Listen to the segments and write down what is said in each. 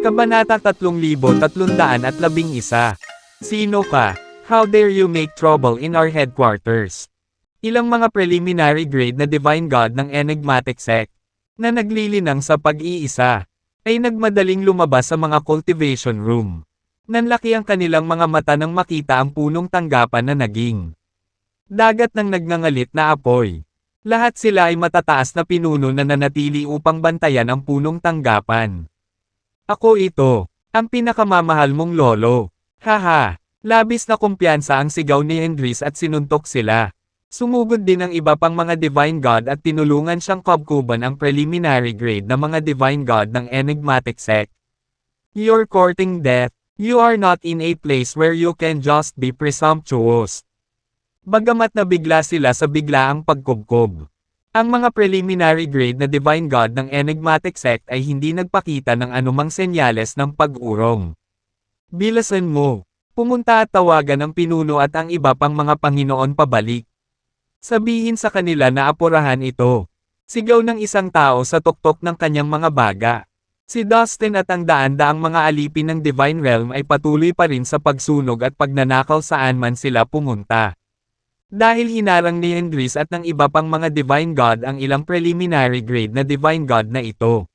Kabanata 3311. Sino ka? How dare you make trouble in our headquarters? Ilang mga preliminary grade na Divine God ng Enigmatic Sect, na naglilinang sa pag-iisa, ay nagmadaling lumabas sa mga cultivation room. Nanlaki ang kanilang mga mata nang makita ang punong tanggapan na naging dagat ng nagngangalit na apoy. Lahat sila ay matataas na pinuno na nanatili upang bantayan ang punong tanggapan. Ako ito, ang pinakamamahal mong lolo. Haha, labis na kumpiyansa ang sigaw ni Andres at sinuntok sila. Sumugod din ang iba pang mga Divine God at tinulungan siyang kabkuban ang preliminary grade na mga Divine God ng Enigmatic Sect. You're courting death. You are not in a place where you can just be presumptuous. Bagamat nabigla sila sa biglaang pagkubkob. Ang mga preliminary grade na Divine God ng Enigmatic Sect ay hindi nagpakita ng anumang senyales ng pag-urong. Bilasan mo. Pumunta at tawagan ang pinuno at ang iba pang mga Panginoon pabalik. Sabihin sa kanila na apurahan ito. Sigaw ng isang tao sa tuktok ng kanyang mga baga. Si Dustin at ang daan-daang mga alipin ng Divine Realm ay patuloy pa rin sa pagsunog at pagnanakaw saan man sila pumunta. Dahil hinarang ni Andres at ng iba pang mga Divine God ang ilang preliminary grade na Divine God na ito.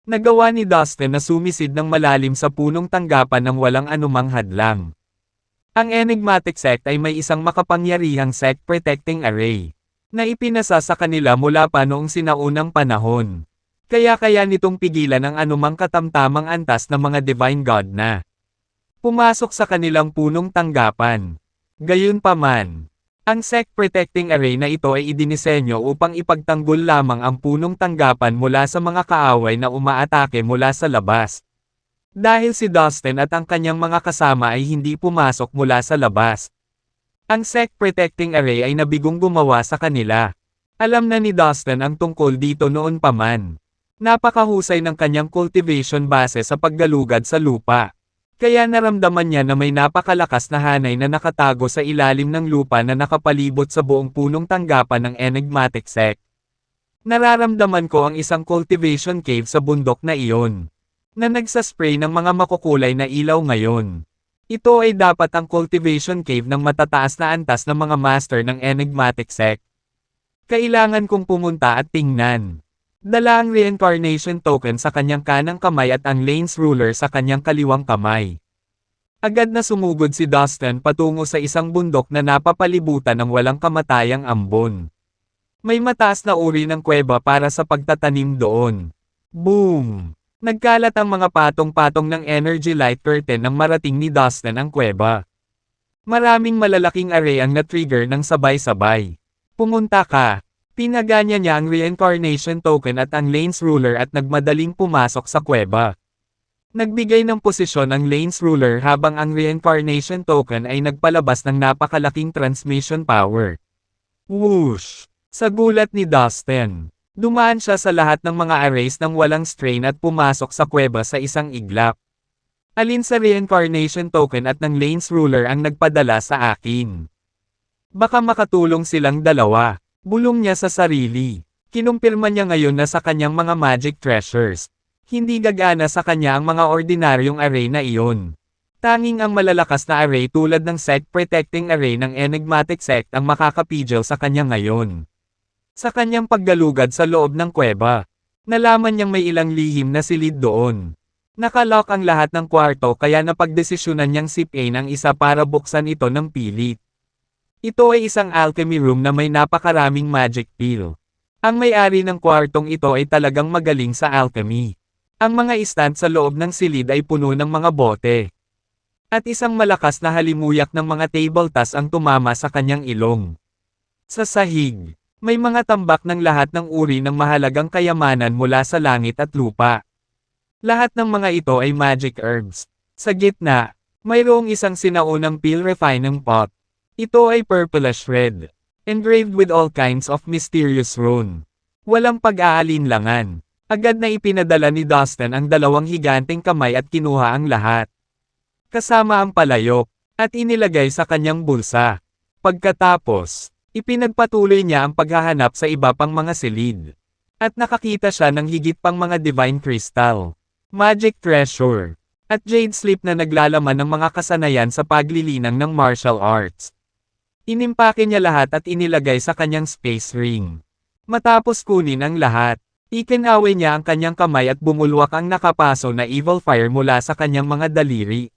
Nagawa ni Dustin na sumisid ng malalim sa punong tanggapan ng walang anumang hadlang. Ang Enigmatic Sect ay may isang makapangyarihang Sect Protecting Array, na ipinasa sa kanila mula pa noong sinaunang panahon. Kaya nitong pigilan ang anumang katamtamang antas ng mga Divine God na pumasok sa kanilang punong tanggapan. Gayunpaman, ang Sect Protecting Array na ito ay idinisenyo upang ipagtanggol lamang ang punong tanggapan mula sa mga kaaway na umaatake mula sa labas. Dahil si Dustin at ang kanyang mga kasama ay hindi pumasok mula sa labas. Ang Sect Protecting Array ay nabigong gumawa sa kanila. Alam na ni Dustin ang tungkol dito noon pa man. Napakahusay ng kanyang cultivation base sa paggalugad sa lupa. Kaya naramdaman niya na may napakalakas na hanay na nakatago sa ilalim ng lupa na nakapalibot sa buong punong tanggapan ng Enigmatic Sect. Nararamdaman ko ang isang cultivation cave sa bundok na iyon, na nagsaspray ng mga makukulay na ilaw ngayon. Ito ay dapat ang cultivation cave ng matataas na antas ng mga master ng Enigmatic Sect. Kailangan kong pumunta at tingnan. Dala ang reincarnation token sa kanyang kanang kamay at ang Lane's ruler sa kanyang kaliwang kamay. Agad na sumugod si Dustin patungo sa isang bundok na napapalibutan ng walang kamatayang ambon. May mataas na uri ng kuweba para sa pagtatanim doon. Boom! Nagkalat ang mga patong-patong ng energy light curtain nang marating ni Dustin ang kuweba. Maraming malalaking array ang na-trigger ng sabay-sabay. Pumunta ka. Pinaganya niya ang reincarnation token at ang Lane's ruler at nagmadaling pumasok sa kuweba. Nagbigay ng posisyon ang Lane's ruler habang ang reincarnation token ay nagpalabas ng napakalaking transmission power. Whoosh! Sa gulat ni Dustin, dumaan siya sa lahat ng mga arrays ng walang strain at pumasok sa kuweba sa isang iglap. Alin sa reincarnation token at ng Lane's ruler ang nagpadala sa akin? Baka makatulong silang dalawa. Bulong niya sa sarili. Kinumpirma niya ngayon na sa kanyang mga magic treasures, hindi gagana sa kanya ang mga ordinaryong array na iyon. Tanging ang malalakas na array tulad ng Sect Protecting Array ng Enigmatic Sect ang makakapigil sa kanya ngayon. Sa kanyang paggalugad sa loob ng kuweba, nalaman niyang may ilang lihim na silid doon. Nakalock ang lahat ng kwarto kaya napagdesisyonan niyang sipin ang isa para buksan ito ng pilit. Ito ay isang alchemy room na may napakaraming magic pill. Ang may-ari ng kwartong ito ay talagang magaling sa alchemy. Ang mga stand sa loob ng silid ay puno ng mga bote. At isang malakas na halimuyak ng mga table tas ang tumama sa kanyang ilong. Sa sahig, may mga tambak ng lahat ng uri ng mahalagang kayamanan mula sa langit at lupa. Lahat ng mga ito ay magic herbs. Sa gitna, mayroong isang sinaunang pill refining pot. Ito ay purplish red, engraved with all kinds of mysterious rune. Walang pag-aalinlangan. Agad na ipinadala ni Dustin ang dalawang higanteng kamay at kinuha ang lahat. Kasama ang palayok, at inilagay sa kanyang bulsa. Pagkatapos, ipinagpatuloy niya ang paghahanap sa iba pang mga silid. At nakakita siya ng higit pang mga divine crystal. Magic Treasure, at Jade Slip na naglalaman ng mga kasanayan sa paglilinang ng martial arts. Inimpake niya lahat at inilagay sa kanyang space ring. Matapos kunin ang lahat, ikinawe niya ang kanyang kamay at bumulwak ang nakapaso na evil fire mula sa kanyang mga daliri.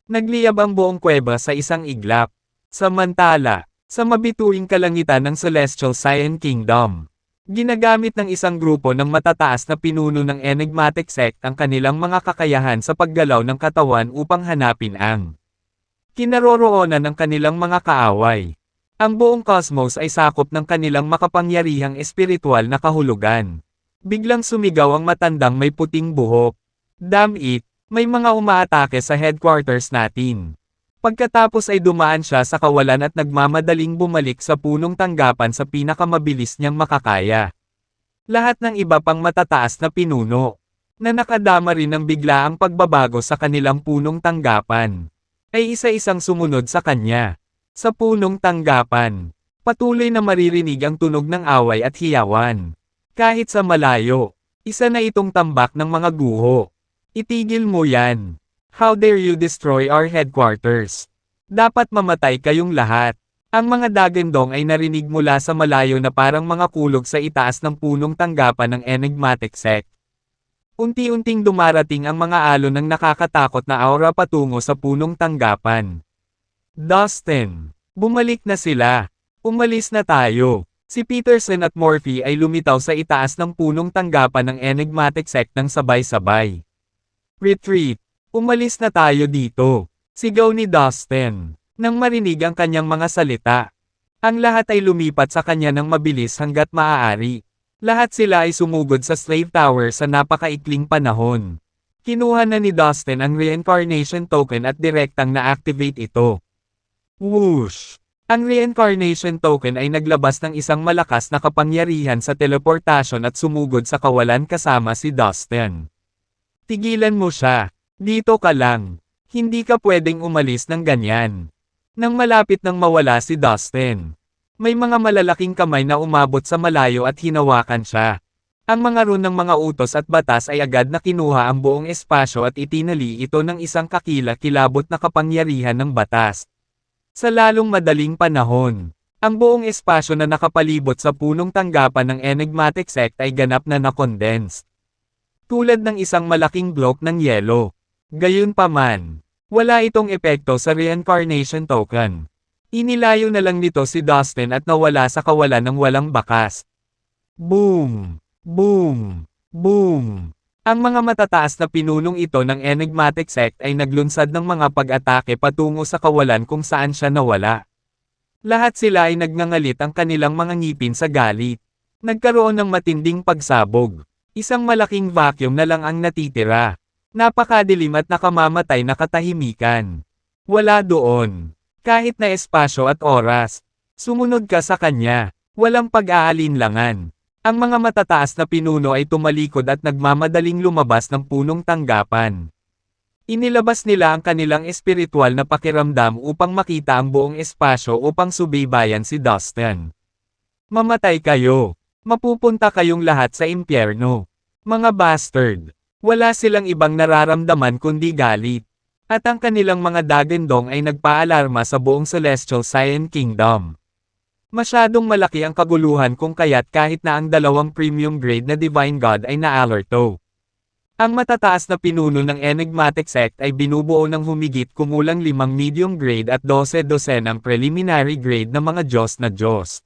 Nagliyab ang buong kuweba sa isang iglap. Samantala, sa mabituing kalangitan ng Celestial Cyan Kingdom, ginagamit ng isang grupo ng matataas na pinuno ng enigmatic sect ang kanilang mga kakayahan sa paggalaw ng katawan upang hanapin ang kinaroroonan ng kanilang mga kaaway. Ang buong cosmos ay sakop ng kanilang makapangyarihang espiritual na kahulugan. Biglang sumigaw ang matandang may puting buhok. Damn it, may mga umaatake sa headquarters natin. Pagkatapos ay dumaan siya sa kawalan at nagmamadaling bumalik sa punong tanggapan sa pinakamabilis niyang makakaya. Lahat ng iba pang matataas na pinuno, na nakadama rin ng biglaang pagbabago sa kanilang punong tanggapan, ay isa-isang sumunod sa kanya. Sa punong tanggapan, patuloy na maririnig ang tunog ng away at hiyawan. Kahit sa malayo, isa na itong tambak ng mga guho. Itigil mo yan. How dare you destroy our headquarters? Dapat mamatay kayong lahat. Ang mga dagendong ay narinig mula sa malayo na parang mga kulog sa itaas ng punong tanggapan ng enigmatic sect. Unti-unting dumarating ang mga alon ng nakakatakot na aura patungo sa punong tanggapan. Dustin, bumalik na sila. Umalis na tayo. Si Peterson at Morphe ay lumitaw sa itaas ng punong tanggapan ng enigmatic sect ng sabay-sabay. Retreat. Umalis na tayo dito. Sigaw ni Dustin. Nang marinig ang kanyang mga salita, ang lahat ay lumipat sa kanya ng mabilis hanggat maaari. Lahat sila ay sumugod sa Slave Tower sa napakaikling panahon. Kinuha na ni Dustin ang Reincarnation Token at direktang na-activate ito. Whoosh! Ang Reincarnation Token ay naglabas ng isang malakas na kapangyarihan sa teleportasyon at sumugod sa kawalan kasama si Dustin. Tigilan mo siya. Dito ka lang. Hindi ka pwedeng umalis ng ganyan. Nang malapit nang mawala si Dustin, may mga malalaking kamay na umabot sa malayo at hinawakan siya. Ang mga rune ng mga utos at batas ay agad na kinuha ang buong espasyo at itinali ito ng isang kakila-kilabot na kapangyarihan ng batas. Sa lalong madaling panahon, ang buong espasyo na nakapalibot sa punong tanggapan ng enigmatic sect ay ganap na na-condense. Tulad ng isang malaking block ng yelo. Gayunpaman, wala itong epekto sa Reincarnation Token. Inilayo na lang nito si Dustin at nawala sa kawalan ng walang bakas. Boom! Boom! Boom! Ang mga matataas na pinunong ito ng enigmatic sect ay naglunsad ng mga pag-atake patungo sa kawalan kung saan siya nawala. Lahat sila ay nagngangalit ang kanilang mga ngipin sa galit. Nagkaroon ng matinding pagsabog. Isang malaking vacuum na lang ang natitira. Napakadilim at nakamamatay na katahimikan. Wala doon. Kahit na espasyo at oras. Sumunod ka sa kanya. Walang pag-aalinlangan. Ang mga matataas na pinuno ay tumalikod at nagmamadaling lumabas ng punong tanggapan. Inilabas nila ang kanilang espiritual na pakiramdam upang makita ang buong espasyo upang subaybayan si Dustin. Mamatay kayo. Mapupunta kayong lahat sa impyerno. Mga bastard. Wala silang ibang nararamdaman kundi galit. At ang kanilang mga dagendong ay nagpaalarma sa buong Celestial Cyan Kingdom. Masyadong malaki ang kaguluhan kung kaya't kahit na ang dalawang premium grade na Divine God ay na-alerto. Ang matataas na pinuno ng enigmatic sect ay binubuo ng humigit kumulang 5 medium grade at 12 dosenang preliminary grade na mga Diyos na Diyos.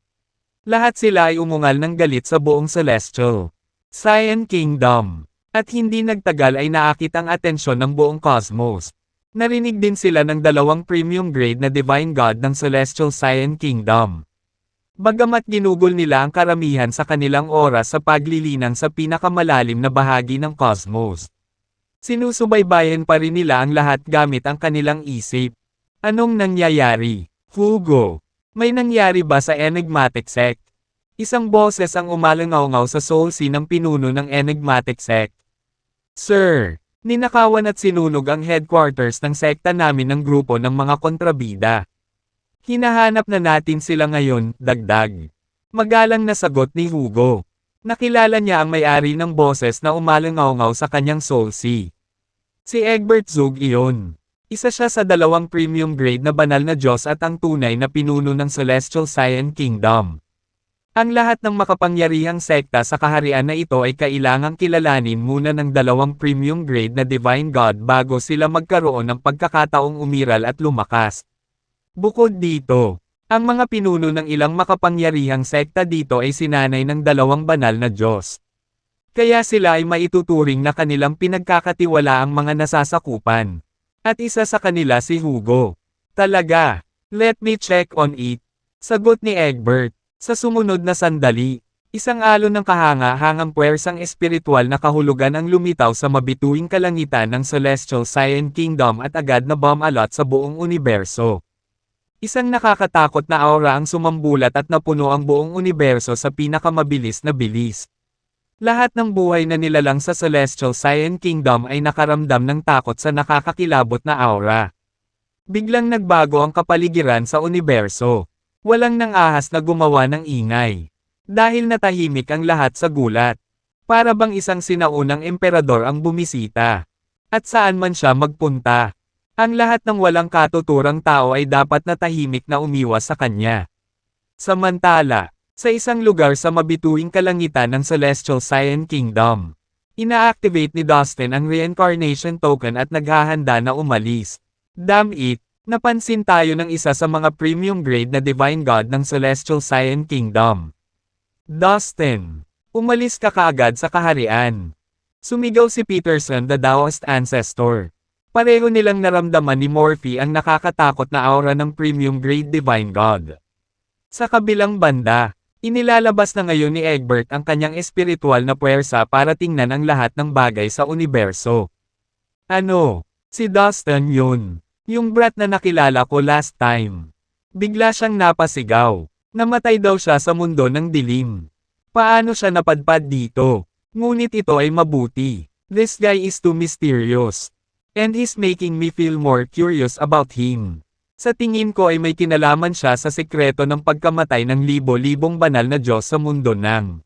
Lahat sila ay umungal ng galit sa buong Celestial Cyan Kingdom. At hindi nagtagal ay naakit ang atensyon ng buong cosmos. Narinig din sila ng dalawang premium grade na Divine God ng Celestial Cyan Kingdom. Bagamat ginugol nila ang karamihan sa kanilang oras sa paglilinang sa pinakamalalim na bahagi ng cosmos, sinusubaybayan pa rin nila ang lahat gamit ang kanilang isip. Anong nangyayari? Fugo. May nangyari ba sa enigmatic sect? Isang boses ang umalangaw-ngaw sa soul sea ng pinuno ng enigmatic sect. Sir, ninakawan at sinunog ang headquarters ng sekta namin ng grupo ng mga kontrabida. Hinahanap na natin sila ngayon, dagdag. Magalang na sagot ni Hugo. Nakilala niya ang may-ari ng boses na umalangaw-ngaw sa kanyang Soul Sea. Si Egbert Zug iyon. Isa siya sa 2 premium grade na banal na Diyos at ang tunay na pinuno ng Celestial Cyan Kingdom. Ang lahat ng makapangyarihang sekta sa kaharian na ito ay kailangang kilalanin muna ng 2 premium grade na Divine God bago sila magkaroon ng pagkakataong umiral at lumakas. Bukod dito, ang mga pinuno ng ilang makapangyarihang sekta dito ay sinanay ng 2 banal na Diyos. Kaya sila ay maituturing na kanilang pinagkakatiwalaang mga nasasakupan. At isa sa kanila si Hugo. Talaga? Let me check on it. Sagot ni Egbert. Sa sumunod na sandali, isang alon ng kahanga-hangang puwersang espiritual na kahulugan ang lumitaw sa mabituing kalangitan ng Celestial Cyan Kingdom at agad na bumalot sa buong universo. Isang nakakatakot na aura ang sumambulat at napuno ang buong universo sa pinakamabilis na bilis. Lahat ng buhay na nilalang sa Celestial Cyan Kingdom ay nakaramdam ng takot sa nakakakilabot na aura. Biglang nagbago ang kapaligiran sa universo. Walang nang-ahas na gumawa ng ingay. Dahil natahimik ang lahat sa gulat. Para bang isang sinaunang emperador ang bumisita. At saan man siya magpunta. Ang lahat ng walang katuturang tao ay dapat natahimik na umiwas sa kanya. Samantala, sa isang lugar sa mabituing kalangitan ng Celestial Cyan Kingdom, ina-activate ni Dustin ang reincarnation token at naghahanda na umalis. Damn it! Napansin tayo ng isa sa mga premium grade na Divine God ng Celestial Cyan Kingdom. Dustin, umalis ka kaagad sa kaharian. Sumigaw si Peterson, the Taoist ancestor. Pareho nilang naramdaman ni Morphe ang nakakatakot na aura ng premium grade Divine God. Sa kabilang banda, inilalabas na ngayon ni Egbert ang kanyang espiritual na puwersa para tingnan ang lahat ng bagay sa universo. Ano? Si Dustin yun. Yung brat na nakilala ko last time. Bigla siyang napasigaw. Namatay daw siya sa mundo ng dilim. Paano siya napadpad dito? Ngunit ito ay mabuti. This guy is too mysterious. And he's making me feel more curious about him. Sa tingin ko ay may kinalaman siya sa sekreto ng pagkamatay ng libo-libong banal na Diyos sa mundo ng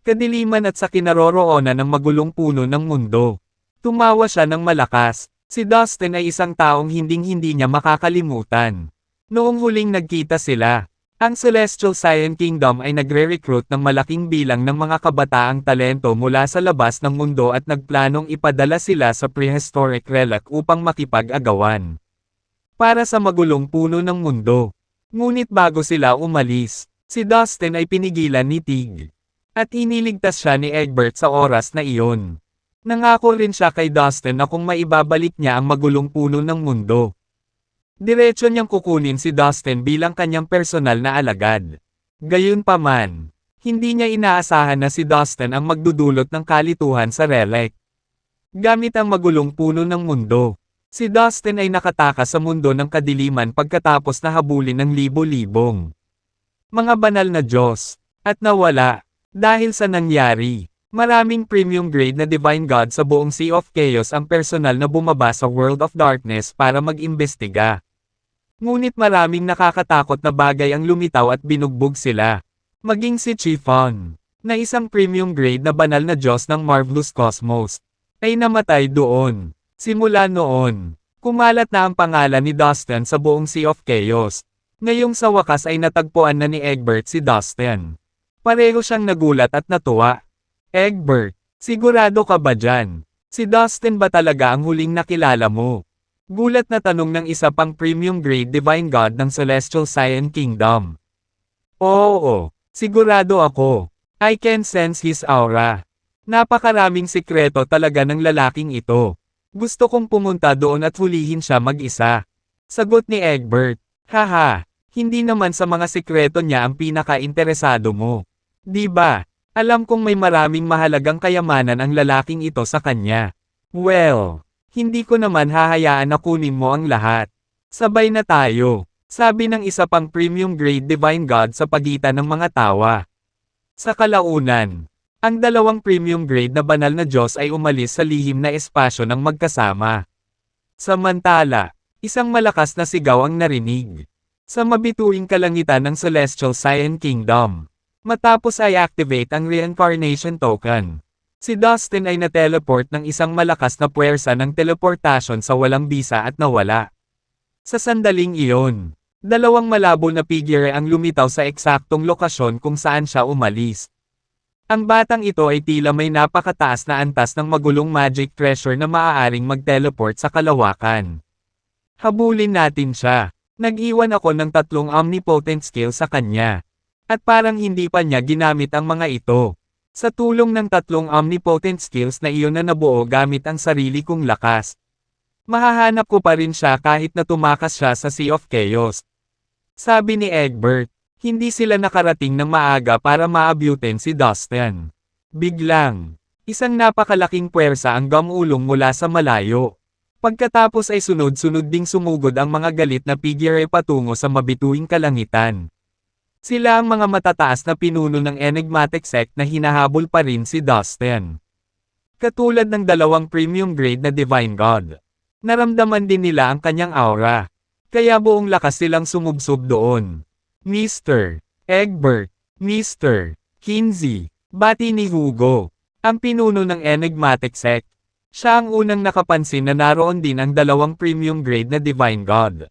kadiliman at sa kinaroroonan ng magulong puno ng mundo. Tumawa siya ng malakas. Si Dustin ay isang taong hinding-hindi niya makakalimutan. Noong huling nagkita sila, ang Celestial Cyan Kingdom ay nagre-recruit ng malaking bilang ng mga kabataang talento mula sa labas ng mundo at nagplanong ipadala sila sa prehistoric relic upang makipag-agawan. Para sa magulong puno ng mundo. Ngunit bago sila umalis, si Dustin ay pinigilan ni Tig. At iniligtas siya ni Egbert sa oras na iyon. Nangako rin siya kay Dustin na kung maibabalik niya ang magulong puno ng mundo. Diretso niyang kukunin si Dustin bilang kanyang personal na alagad. Gayunpaman, hindi niya inaasahan na si Dustin ang magdudulot ng kalituhan sa relic. Gamit ang magulong puno ng mundo, si Dustin ay nakatakas sa mundo ng kadiliman pagkatapos na habulin ng libo-libong mga banal na Diyos, at nawala, dahil sa nangyari. Maraming premium grade na Divine God sa buong Sea of Chaos ang personal na bumaba sa World of Darkness para mag-imbestiga. Ngunit maraming nakakatakot na bagay ang lumitaw at binugbog sila. Maging si Chiffon, na isang premium grade na banal na Diyos ng Marvelous Cosmos, ay namatay doon. Simula noon, kumalat na ang pangalan ni Dustin sa buong Sea of Chaos. Ngayong sa wakas ay natagpuan na ni Egbert si Dustin. Pareho siyang nagulat at natuwa. Egbert, sigurado ka ba dyan? Si Dustin ba talaga ang huling nakilala mo? Gulat na tanong ng isa pang premium grade Divine God ng Celestial Cyan Kingdom. Oo, sigurado ako. I can sense his aura. Napakaraming sikreto talaga ng lalaking ito. Gusto kong pumunta doon at hulihin siya mag-isa. Sagot ni Egbert. Haha, hindi naman sa mga sikreto niya ang pinaka-interesado mo. Di ba? Alam kong may maraming mahalagang kayamanan ang lalaking ito sa kanya. Well, hindi ko naman hahayaan na kunin mo ang lahat. Sabay na tayo, sabi ng isa pang premium grade Divine God sa pagitan ng mga tawa. Sa kalaunan, ang 2 premium grade na banal na Diyos ay umalis sa lihim na espasyo ng magkasama. Samantala, isang malakas na sigaw ang narinig. Sa mabituing kalangitan ng Celestial Cyan Kingdom. Matapos ay activate ang reincarnation token. Si Dustin ay na-teleport ng isang malakas na puwersa ng teleportasyon sa walang bisa at nawala. Sa sandaling iyon, dalawang malabo na figure ang lumitaw sa eksaktong lokasyon kung saan siya umalis. Ang batang ito ay tila may napakataas na antas ng magulong magic treasure na maaaring mag-teleport sa kalawakan. Habulin natin siya. Nag-iwan ako ng 3 omnipotent skill sa kanya. At parang hindi pa niya ginamit ang mga ito. Sa tulong ng 3 omnipotent skills na iyon na nabuo gamit ang sarili kong lakas, mahahanap ko pa rin siya kahit na tumakas siya sa Sea of Chaos. Sabi ni Egbert, hindi sila nakarating ng maaga para maabutin si Dustin. Biglang, isang napakalaking puwersa ang gamulong mula sa malayo. Pagkatapos ay sunod-sunod ding sumugod ang mga galit na figure patungo sa mabituing kalangitan. Sila ang mga matataas na pinuno ng enigmatic sect na hinahabol pa rin si Dustin. Katulad ng 2 premium grade na Divine God. Naramdaman din nila ang kanyang aura. Kaya buong lakas silang sumubsob doon. Mr. Egbert, Mr. Kinsey, bati ni Hugo, ang pinuno ng enigmatic sect. Siya ang unang nakapansin na naroon din ang 2 premium grade na Divine God.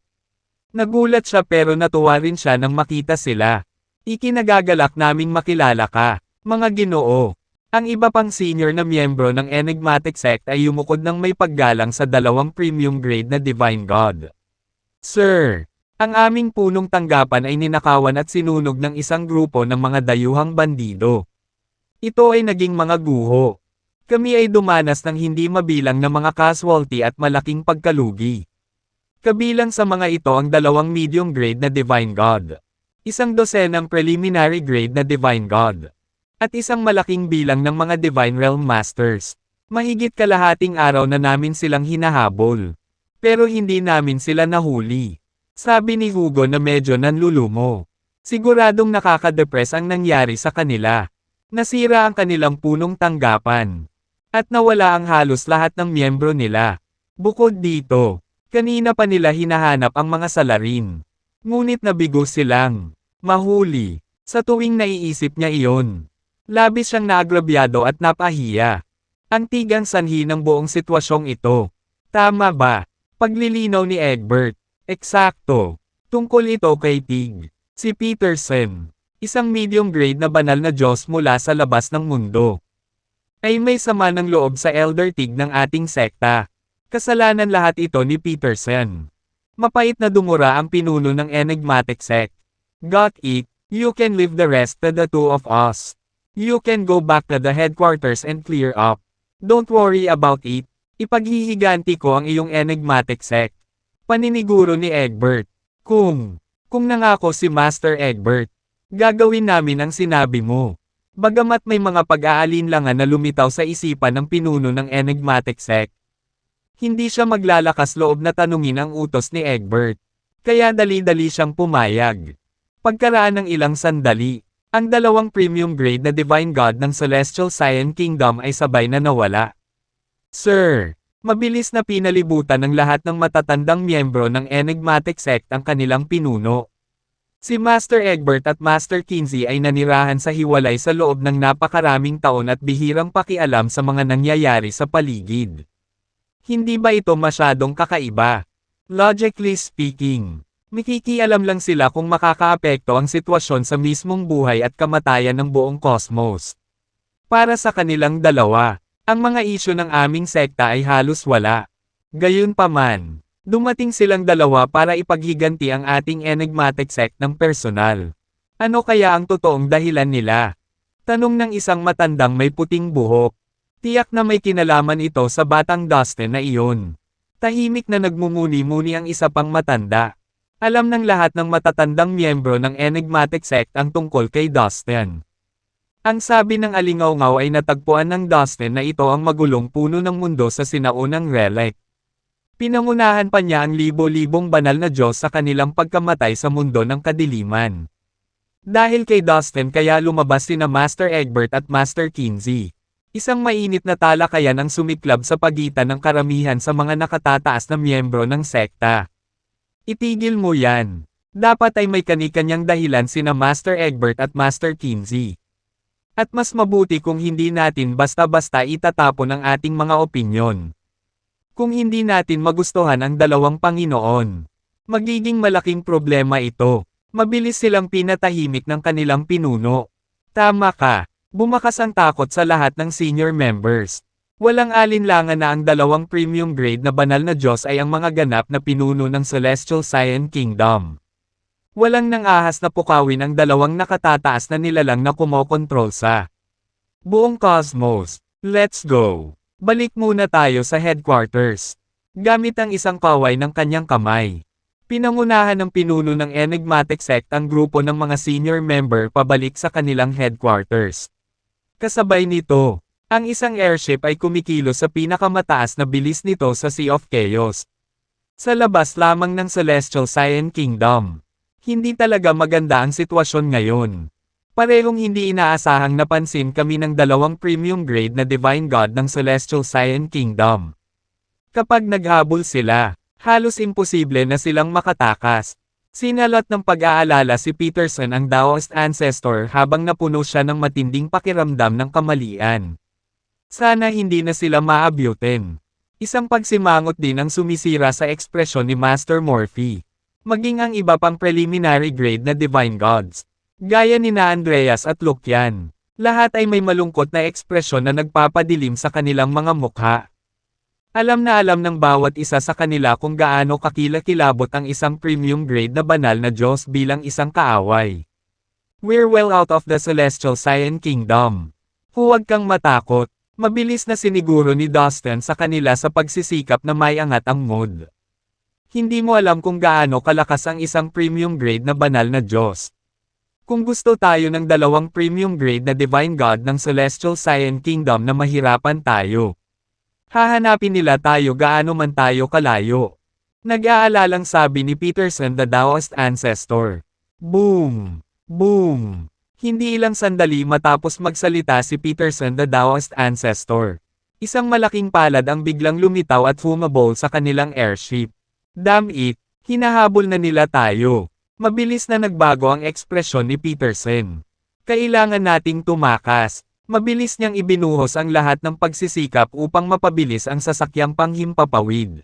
Nagulat siya pero natuwa rin siya nang makita sila. Ikinagagalak naming makilala ka, mga Ginoo. Ang iba pang senior na miyembro ng enigmatic sect ay yumukod ng may paggalang sa 2 premium grade na Divine God. Sir, ang aming punong tanggapan ay ninakawan at sinunog ng isang grupo ng mga dayuhang bandido. Ito ay naging mga guho. Kami ay dumanas ng hindi mabilang na mga casualty at malaking pagkalugi. Kabilang sa mga ito ang 2 medium grade na Divine God, 1 dosenang preliminary grade na Divine God, at isang malaking bilang ng mga Divine Realm Masters. Mahigit kalahating araw na namin silang hinahabol. Pero hindi namin sila nahuli. Sabi ni Hugo na medyo nanlulumo. Siguradong nakaka-depress ang nangyari sa kanila. Nasira ang kanilang punong tanggapan. At nawala ang halos lahat ng miyembro nila. Bukod dito, kanina pa nila hinahanap ang mga salarin. Ngunit nabigo silang mahuli. Sa tuwing naiisip niya iyon, labis siyang naagrabyado at napahiya. Ang tigang sanhi ng buong sitwasyong ito. Tama ba? Paglilinaw ni Egbert. Eksakto. Tungkol ito kay Tig. Si Peterson, isang medium grade na banal na Diyos mula sa labas ng mundo, ay may sama ng loob sa Elder Tig ng ating sekta. Kasalanan lahat ito ni Peterson. Mapait na dumura ang pinuno ng enigmatic sect. Got it? You can leave the rest to the 2 of us. You can go back to the headquarters and clear up. Don't worry about it. Ipaghihiganti ko ang iyong enigmatic sect. Paniniguro ni Egbert. Kung nangako si Master Egbert, gagawin namin ang sinabi mo. Bagamat may mga pag-aalinlangan na lumitaw sa isipan ng pinuno ng enigmatic sect, hindi siya maglalakas loob na tanungin ang utos ni Egbert. Kaya dali-dali siyang pumayag. Pagkaraan ng ilang sandali, ang 2 premium grade na Divine God ng Celestial Cyan Kingdom ay sabay na nawala. Sir, mabilis na pinalibutan ng lahat ng matatandang miyembro ng enigmatic sect ang kanilang pinuno. Si Master Egbert at Master Kinsey ay nanirahan sa hiwalay sa loob ng napakaraming taon at bihirang pakialam sa mga nangyayari sa paligid. Hindi ba ito masyadong kakaiba? Logically speaking, makikialam lang sila kung makakaapekto ang sitwasyon sa mismong buhay at kamatayan ng buong cosmos. Para sa kanilang dalawa, ang mga isyu ng aming sekta ay halos wala. Gayunpaman, dumating silang dalawa para ipaghiganti ang ating enigmatic sect ng personal. Ano kaya ang totoong dahilan nila? Tanong ng isang matandang may puting buhok. Tiyak na may kinalaman ito sa batang Dustin na iyon. Tahimik na nagmumuni-muni ang isa pang matanda. Alam ng lahat ng matatandang miyembro ng enigmatic sect ang tungkol kay Dustin. Ang sabi ng alingawngaw ay natagpuan ng Dustin na ito ang magulong puno ng mundo sa sinaunang relic. Pinangunahan pa niya ang libo-libong banal na Diyos sa kanilang pagkamatay sa mundo ng kadiliman. Dahil kay Dustin kaya lumabas sina Master Egbert at Master Kinsey. Isang mainit na talakayan ang sumiklab sa pagitan ng karamihan sa mga nakatataas na miyembro ng sekta. Itigil mo yan. Dapat ay may kani-kanyang dahilan sina Master Egbert at Master Kinsey. At mas mabuti kung hindi natin basta-basta itatapon ang ating mga opinyon. Kung hindi natin magustuhan ang dalawang Panginoon, magiging malaking problema ito. Mabilis silang pinatahimik ng kanilang pinuno. Tama ka, bumakas ang takot sa lahat ng senior members. Walang alinlangan na ang dalawang premium grade na banal na Diyos ay ang mga ganap na pinuno ng Celestial Cyan Kingdom. Walang nang-ahas na pukawin ang dalawang nakatataas na nilalang na kumokontrol sa buong cosmos. Let's go! Balik muna tayo sa headquarters. Gamit ang isang kaway ng kanyang kamay, pinangunahan ng pinuno ng Enigmatic Sect ang grupo ng mga senior member pabalik sa kanilang headquarters. Kasabay nito, ang isang airship ay kumikilos sa pinakamataas na bilis nito sa Sea of Chaos. Sa labas lamang ng Celestial Cyan Kingdom. Hindi talaga maganda ang sitwasyon ngayon. Parehong hindi inaasahang napansin kami ng dalawang premium grade na Divine God ng Celestial Cyan Kingdom. Kapag naghabol sila, halos imposible na silang makatakas. Sinalot ng pag-aalala si Peterson ang Daoist Ancestor habang napuno siya ng matinding pakiramdam ng kamalian. Sana hindi na sila maabutin. Isang pagsimangot din ang sumisira sa ekspresyon ni Master Morphy. Maging ang iba pang preliminary grade na Divine Gods. Gaya ni na Andreas at Lucian. Lahat ay may malungkot na ekspresyon na nagpapadilim sa kanilang mga mukha. Alam na alam ng bawat isa sa kanila kung gaano kakilakilabot ang isang premium grade na banal na Diyos bilang isang kaaway. We're well out of the Celestial Cyan Kingdom. Huwag kang matakot. Mabilis na siniguro ni Dustin sa kanila sa pagsisikap na may angat ang mood. Hindi mo alam kung gaano kalakas ang isang premium grade na banal na Diyos. Kung gusto tayo ng dalawang premium grade na Divine God ng Celestial Cyan Kingdom na mahirapan tayo, hahanapin nila tayo gaano man tayo kalayo. Nag-aalalang sabi ni Peterson the Daoist Ancestor. Boom! Boom! Hindi ilang sandali matapos magsalita si Peterson the Daoist Ancestor. Isang malaking palad ang biglang lumitaw at humabol sa kanilang airship. Damn it, hinahabol na nila tayo. Mabilis na nagbago ang ekspresyon ni Peterson. Kailangan nating tumakas. Mabilis niyang ibinuhos ang lahat ng pagsisikap upang mapabilis ang sasakyang panghimpapawid.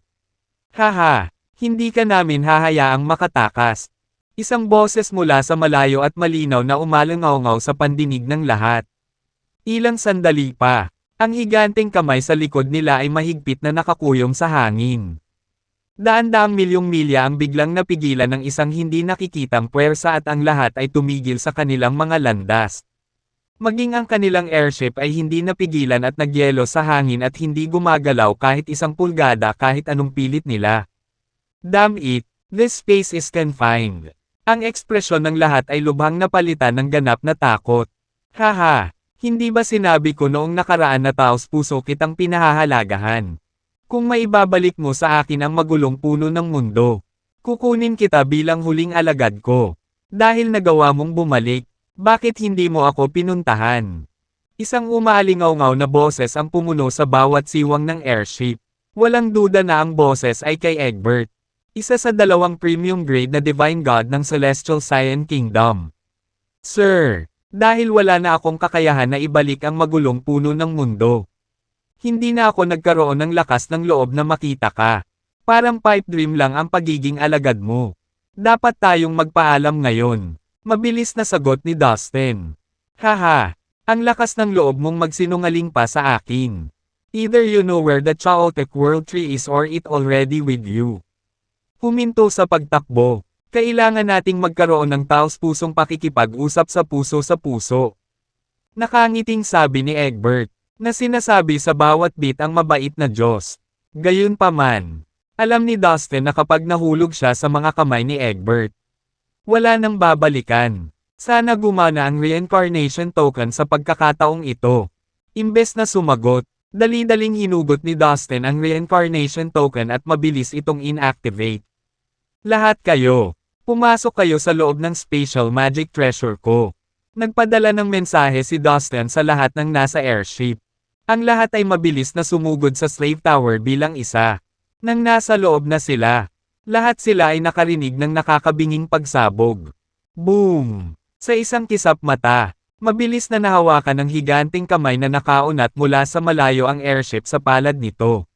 Haha, hindi ka namin hahayaang makatakas. Isang boses mula sa malayo at malinaw na umalangaw-ngaw sa pandinig ng lahat. Ilang sandali pa, ang higanteng kamay sa likod nila ay mahigpit na nakakuyom sa hangin. Daan-daang milyong milya ang biglang napigilan ng isang hindi nakikitang puwersa at ang lahat ay tumigil sa kanilang mga landas. Maging ang kanilang airship ay hindi napigilan at nagyelo sa hangin at hindi gumagalaw kahit isang pulgada kahit anong pilit nila. Damn it, this space is confined. Ang ekspresyon ng lahat ay lubhang napalitan ng ganap na takot. Haha, hindi ba sinabi ko noong nakaraan na taos puso kitang pinahahalagahan? Kung maibabalik mo sa akin ang magulong puno ng mundo, kukunin kita bilang huling alagad ko. Dahil nagawa mong bumalik, bakit hindi mo ako pinuntahan? Isang umaalingaw-ngaw na boses ang pumuno sa bawat siwang ng airship. Walang duda na ang boses ay kay Egbert. Isa sa dalawang premium grade na Divine God ng Celestial Cyan Kingdom. Sir, dahil wala na akong kakayahan na ibalik ang magulong puno ng mundo. Hindi na ako nagkaroon ng lakas ng loob na makita ka. Parang pipe dream lang ang pagiging alagad mo. Dapat tayong magpaalam ngayon. Mabilis na sagot ni Dustin. Haha, ang lakas ng loob mong magsinungaling pa sa akin. Either you know where the chaotic world tree is or it already with you. Huminto sa pagtakbo. Kailangan nating magkaroon ng taos-pusong pakikipag-usap sa puso. Nakangiting sabi ni Egbert. Na sinasabi sa bawat bit ang mabait na Diyos. Gayunpaman, alam ni Dustin na kapag nahulog siya sa mga kamay ni Egbert, wala nang babalikan. Sana gumana ang reincarnation token sa pagkakataong ito. Imbes na sumagot, dali-daling hinugot ni Dustin ang reincarnation token at mabilis itong inactivate. Lahat kayo, pumasok kayo sa loob ng Spatial Magic Treasure ko. Nagpadala ng mensahe si Dustin sa lahat ng nasa airship. Ang lahat ay mabilis na sumugod sa Slave Tower bilang isa. Nang nasa loob na sila, Lahat sila ay nakarinig ng nakakabinging pagsabog. Boom! Sa isang kisap mata, mabilis na nahawakan ng higanting kamay na nakaunat mula sa malayo ang airship sa palad nito.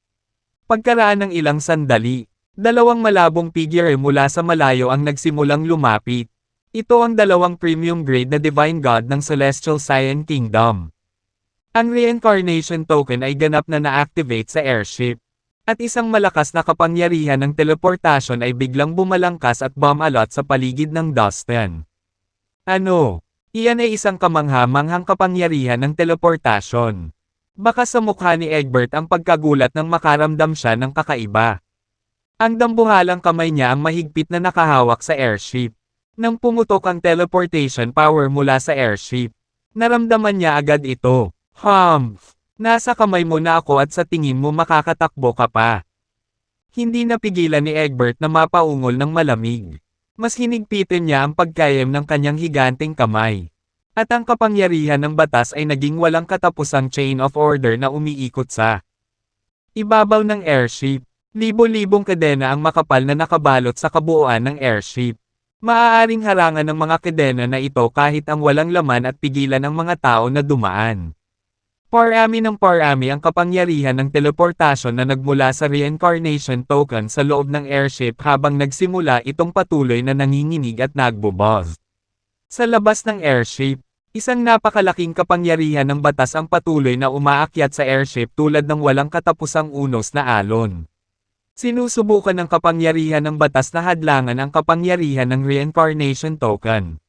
Pagkaraan ng ilang sandali, dalawang malabong figure mula sa malayo ang nagsimulang lumapit. Ito ang dalawang premium grade na Divine God ng Celestial Cyan Kingdom. Ang reincarnation token ay ganap na na-activate sa airship. At isang malakas na kapangyarihan ng teleportasyon ay biglang bumalangkas at bumalot sa paligid ng Dustin. Ano? Iyan ay isang kamangha-manghang kapangyarihan ng teleportasyon. Baka sa mukha ni Egbert ang pagkagulat nang makaramdam siya ng kakaiba. Ang dambuhalang kamay niya ang mahigpit na nakahawak sa airship. Nang pumutok ang teleportation power mula sa airship, naramdaman niya agad ito. Humph! Nasa kamay mo na ako at sa tingin mo makakatakbo ka pa. Hindi napigilan ni Egbert na mapaungol ng malamig. Mas hinigpitin niya ang pagkayem ng kanyang higanting kamay. At ang kapangyarihan ng batas ay naging walang katapusang chain of order na umiikot sa ibabaw ng airship. Libo-libong kadena ang makapal na nakabalot sa kabuuan ng airship. Maaaring harangan ng mga kadena na ito kahit ang walang laman at pigilan ang mga tao na dumaan. Parami ng parami ang kapangyarihan ng teleportasyon na nagmula sa reincarnation token sa loob ng airship habang nagsimula itong patuloy na nanginginig at nagbubuzz. Sa labas ng airship, isang napakalaking kapangyarihan ng batas ang patuloy na umaakyat sa airship tulad ng walang katapusang unos na alon. Sinusubukan ng kapangyarihan ng batas na hadlangan ang kapangyarihan ng reincarnation token.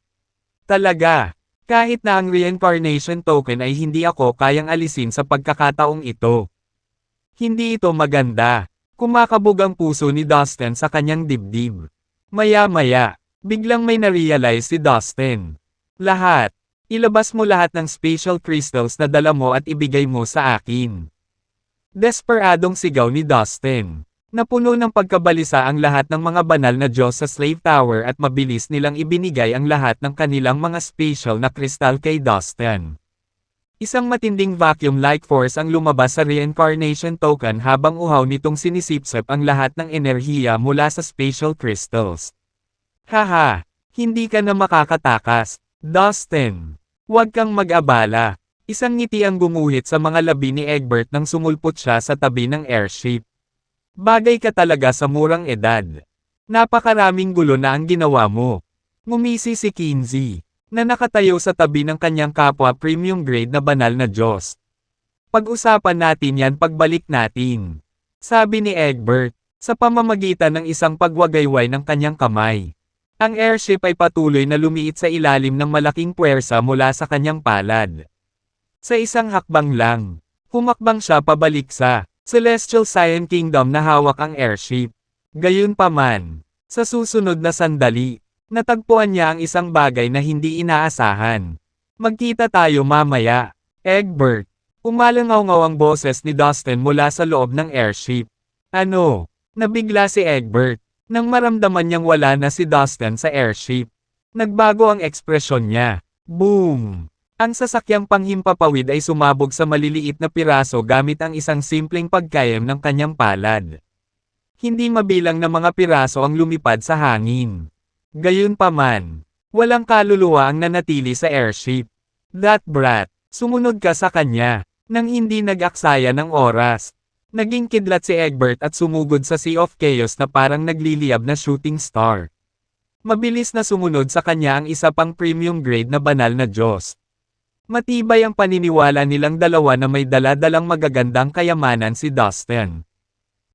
Talaga! Kahit na ang reincarnation token ay hindi ako kayang alisin sa pagkakataong ito. Hindi ito maganda. Kumakabog ang puso ni Dustin sa kanyang dibdib. Maya-maya, biglang may narealize si Dustin. Lahat. Ilabas mo lahat ng spatial crystals na dala mo at ibigay mo sa akin. Desperadong sigaw ni Dustin. Napuno ng pagkabalisa ang lahat ng mga banal na Diyos sa Slave Tower at mabilis nilang ibinigay ang lahat ng kanilang mga special na kristal kay Dustin. Isang matinding vacuum-like force ang lumabas sa reincarnation token habang uhaw nitong sinisipsip ang lahat ng enerhiya mula sa spatial crystals. Haha! Hindi ka na makakatakas, Dustin! Huwag kang mag-abala. Isang ngiti ang gumuhit sa mga labi ni Egbert nang sumulpot siya sa tabi ng airship. Bagay ka talaga sa murang edad. Napakaraming gulo na ang ginawa mo. Ngumisi si Kinsey, na nakatayo sa tabi ng kanyang kapwa premium grade na banal na Diyos. Pag-usapan natin yan pagbalik natin. Sabi ni Egbert, sa pamamagitan ng isang pagwagayway ng kanyang kamay. Ang airship ay patuloy na lumiit sa ilalim ng malaking puwersa mula sa kanyang palad. Sa isang hakbang lang, humakbang siya pabalik sa Celestial Cyan Kingdom na hawak ang airship. Gayunpaman, sa susunod na sandali, natagpuan niya ang isang bagay na hindi inaasahan. Magkita tayo mamaya, Egbert. Umalangaw-ngaw ang boses ni Dustin mula sa loob ng airship. Ano? Nabigla si Egbert, nang maramdaman niyang wala na si Dustin sa airship. Nagbago ang ekspresyon niya. Boom! Ang sasakyang panghimpapawid ay sumabog sa maliliit na piraso gamit ang isang simpleng pagkayem ng kanyang palad. Hindi mabilang na mga piraso ang lumipad sa hangin. Gayunpaman, walang kaluluwa ang nanatili sa airship. That brat, sumunod ka sa kanya, nang hindi nag-aksaya ng oras. Naging kidlat si Egbert at sumugod sa Sea of Chaos na parang nagliliyab na shooting star. Mabilis na sumunod sa kanya ang isa pang premium grade na banal na Diyos. Matibay ang paniniwala nilang dalawa na may dala-dalang magagandang kayamanan si Dustin.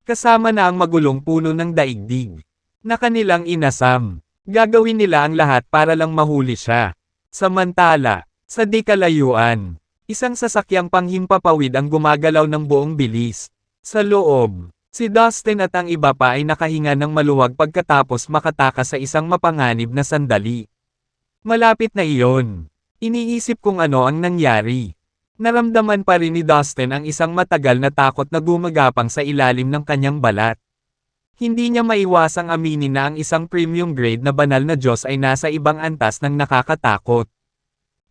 Kasama na ang magulong puno ng daigdig, na kanilang inasam. Gagawin nila ang lahat para lang mahuli siya. Samantala, sa di kalayuan, isang sasakyang panghimpapawid ang gumagalaw ng buong bilis. Sa loob, si Dustin at ang iba pa ay nakahinga ng maluwag pagkatapos makatakas sa isang mapanganib na sandali. Malapit na iyon. Iniisip kung ano ang nangyari. Naramdaman pa rin ni Dustin ang isang matagal na takot na gumagapang sa ilalim ng kanyang balat. Hindi niya maiwasang aminin na ang isang premium grade na banal na Diyos ay nasa ibang antas ng nakakatakot.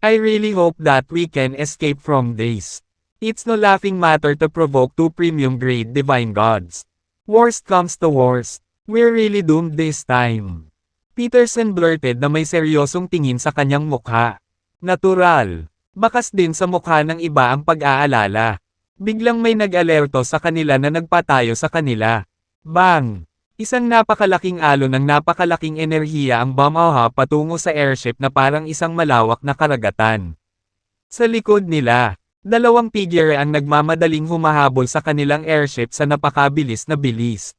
I really hope that we can escape from this. It's no laughing matter to provoke two premium grade divine gods. Worst comes to worst. We're really doomed this time. Peterson blurted na may seryosong tingin sa kanyang mukha. Natural. Bakas din sa mukha ng iba ang pag-aalala. Biglang may nag-alerto sa kanila na nagpatayo sa kanila. Bang! Isang napakalaking alon ng napakalaking enerhiya ang bumaha patungo sa airship na parang isang malawak na karagatan. Sa likod nila, dalawang figure ang nagmamadaling humahabol sa kanilang airship sa napakabilis na bilis.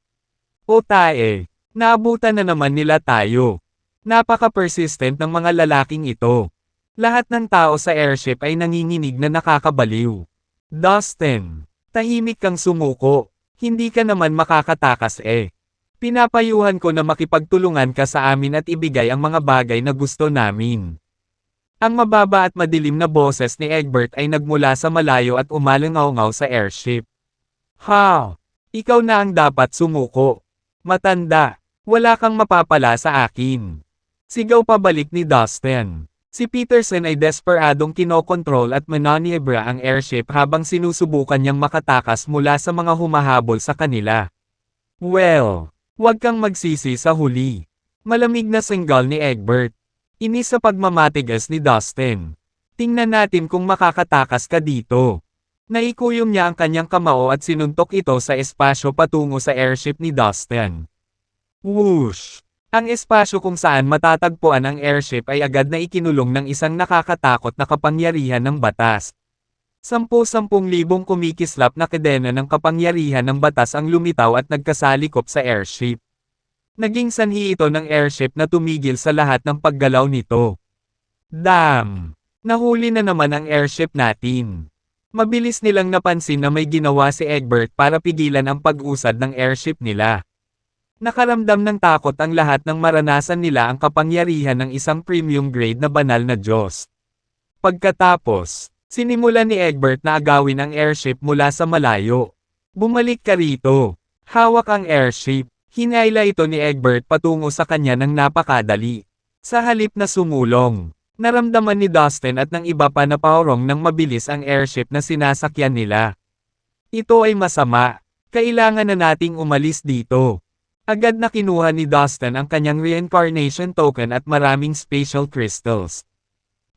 O tae, naabutan na naman nila tayo. Napaka-persistent ng mga lalaking ito. Lahat ng tao sa airship ay nanginginig na nakakabaliw. Dustin, tahimik kang sumuko. Hindi ka naman makakatakas eh. Pinapayuhan ko na makipagtulungan ka sa amin at ibigay ang mga bagay na gusto namin. Ang mababa at madilim na boses ni Egbert ay nagmula sa malayo at umalingaw-ngaw sa airship. Ha! Ikaw na ang dapat sumuko. Matanda, wala kang mapapala sa akin. Sigaw pabalik ni Dustin. Si Peterson ay desperadong kinokontrol at mananiebra ang airship habang sinusubukan niyang makatakas mula sa mga humahabol sa kanila. Well, huwag kang magsisi sa huli. Malamig na singgal ni Egbert. Inis sa pagmamatigas ni Dustin. Tingnan natin kung makakatakas ka dito. Naikuyom niya ang kanyang kamao at sinuntok ito sa espasyo patungo sa airship ni Dustin. Whoosh! Ang espasyo kung saan matatagpuan ang airship ay agad na ikinulong ng isang nakakatakot na kapangyarihan ng batas. 10,000 kumikislap na kadena ng kapangyarihan ng batas ang lumitaw at nagkasalikop sa airship. Naging sanhi ito ng airship na tumigil sa lahat ng paggalaw nito. Damn! Nahuli na naman ang airship natin. Mabilis nilang napansin na may ginawa si Egbert para pigilan ang pag-usad ng airship nila. Nakaramdam ng takot ang lahat nang maranasan nila ang kapangyarihan ng isang premium grade na banal na Diyos. Pagkatapos, sinimulan ni Egbert na agawin ang airship mula sa malayo. Bumalik ka rito. Hawak ang airship. Hinayla ito ni Egbert patungo sa kanya ng napakadali. Sa halip na sumulong, naramdaman ni Dustin at ng iba pa na paorong ng mabilis ang airship na sinasakyan nila. Ito ay masama. Kailangan na nating umalis dito. Agad na kinuha ni Dustin ang kanyang reincarnation token at maraming spatial crystals.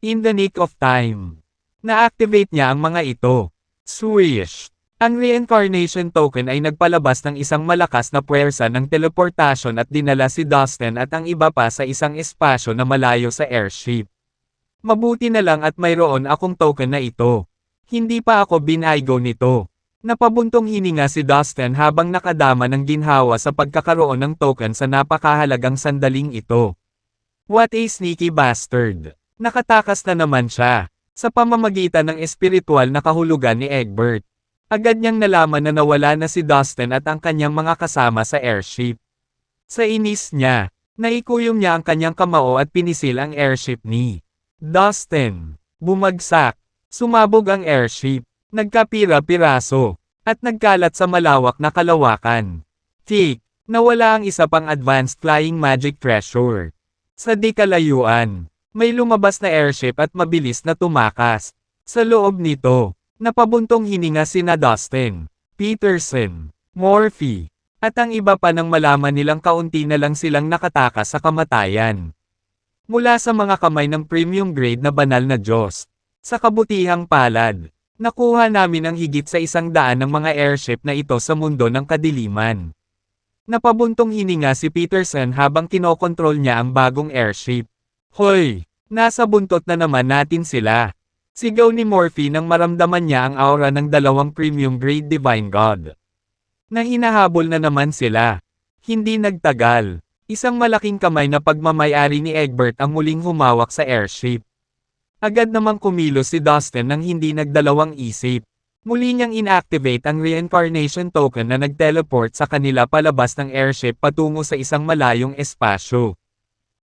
In the nick of time, na-activate niya ang mga ito. Swish! Ang reincarnation token ay nagpalabas ng isang malakas na puwersa ng teleportasyon at dinala si Dustin at ang iba pa sa isang espasyo na malayo sa airship. Mabuti na lang at mayroon akong token na ito. Hindi pa ako binaygo nito. Napabuntong hininga si Dustin habang nakadama ng ginhawa sa pagkakaroon ng token sa napakahalagang sandaling ito. What a sneaky bastard! Nakatakas na naman siya. Sa pamamagitan ng espiritual na kahulugan ni Egbert. Agad niyang nalaman na nawala na si Dustin at ang kanyang mga kasama sa airship. Sa inis niya, naikuyom niya ang kanyang kamao at pinisil ang airship ni Dustin. Bumagsak. Sumabog ang airship. Nagkapira-piraso, at nagkalat sa malawak na kalawakan. Tik, nawala ang isa pang advanced flying magic treasure. Sa di kalayuan, may lumabas na airship at mabilis na tumakas. Sa loob nito, napabuntong hininga sina Dustin, Peterson, Morphy, at ang iba pa nang malaman nilang kaunti na lang silang nakatakas sa kamatayan. Mula sa mga kamay ng premium grade na banal na Diyos, sa kabutihang palad. Nakuha namin ang higit sa 100 ng mga airship na ito sa mundo ng kadiliman. Napabuntong hininga si Peterson habang kinokontrol niya ang bagong airship. Hoy! Nasa buntot na naman natin sila. Sigaw ni Morphy nang maramdaman niya ang aura ng dalawang premium grade divine god. Hinahabol na naman sila. Hindi nagtagal. Isang malaking kamay na pagmamayari ni Egbert ang muling humawak sa airship. Agad namang kumilos si Dustin nang hindi nagdalawang isip. Muli niyang inactivate ang reincarnation token na nag-teleport sa kanila palabas ng airship patungo sa isang malayong espasyo.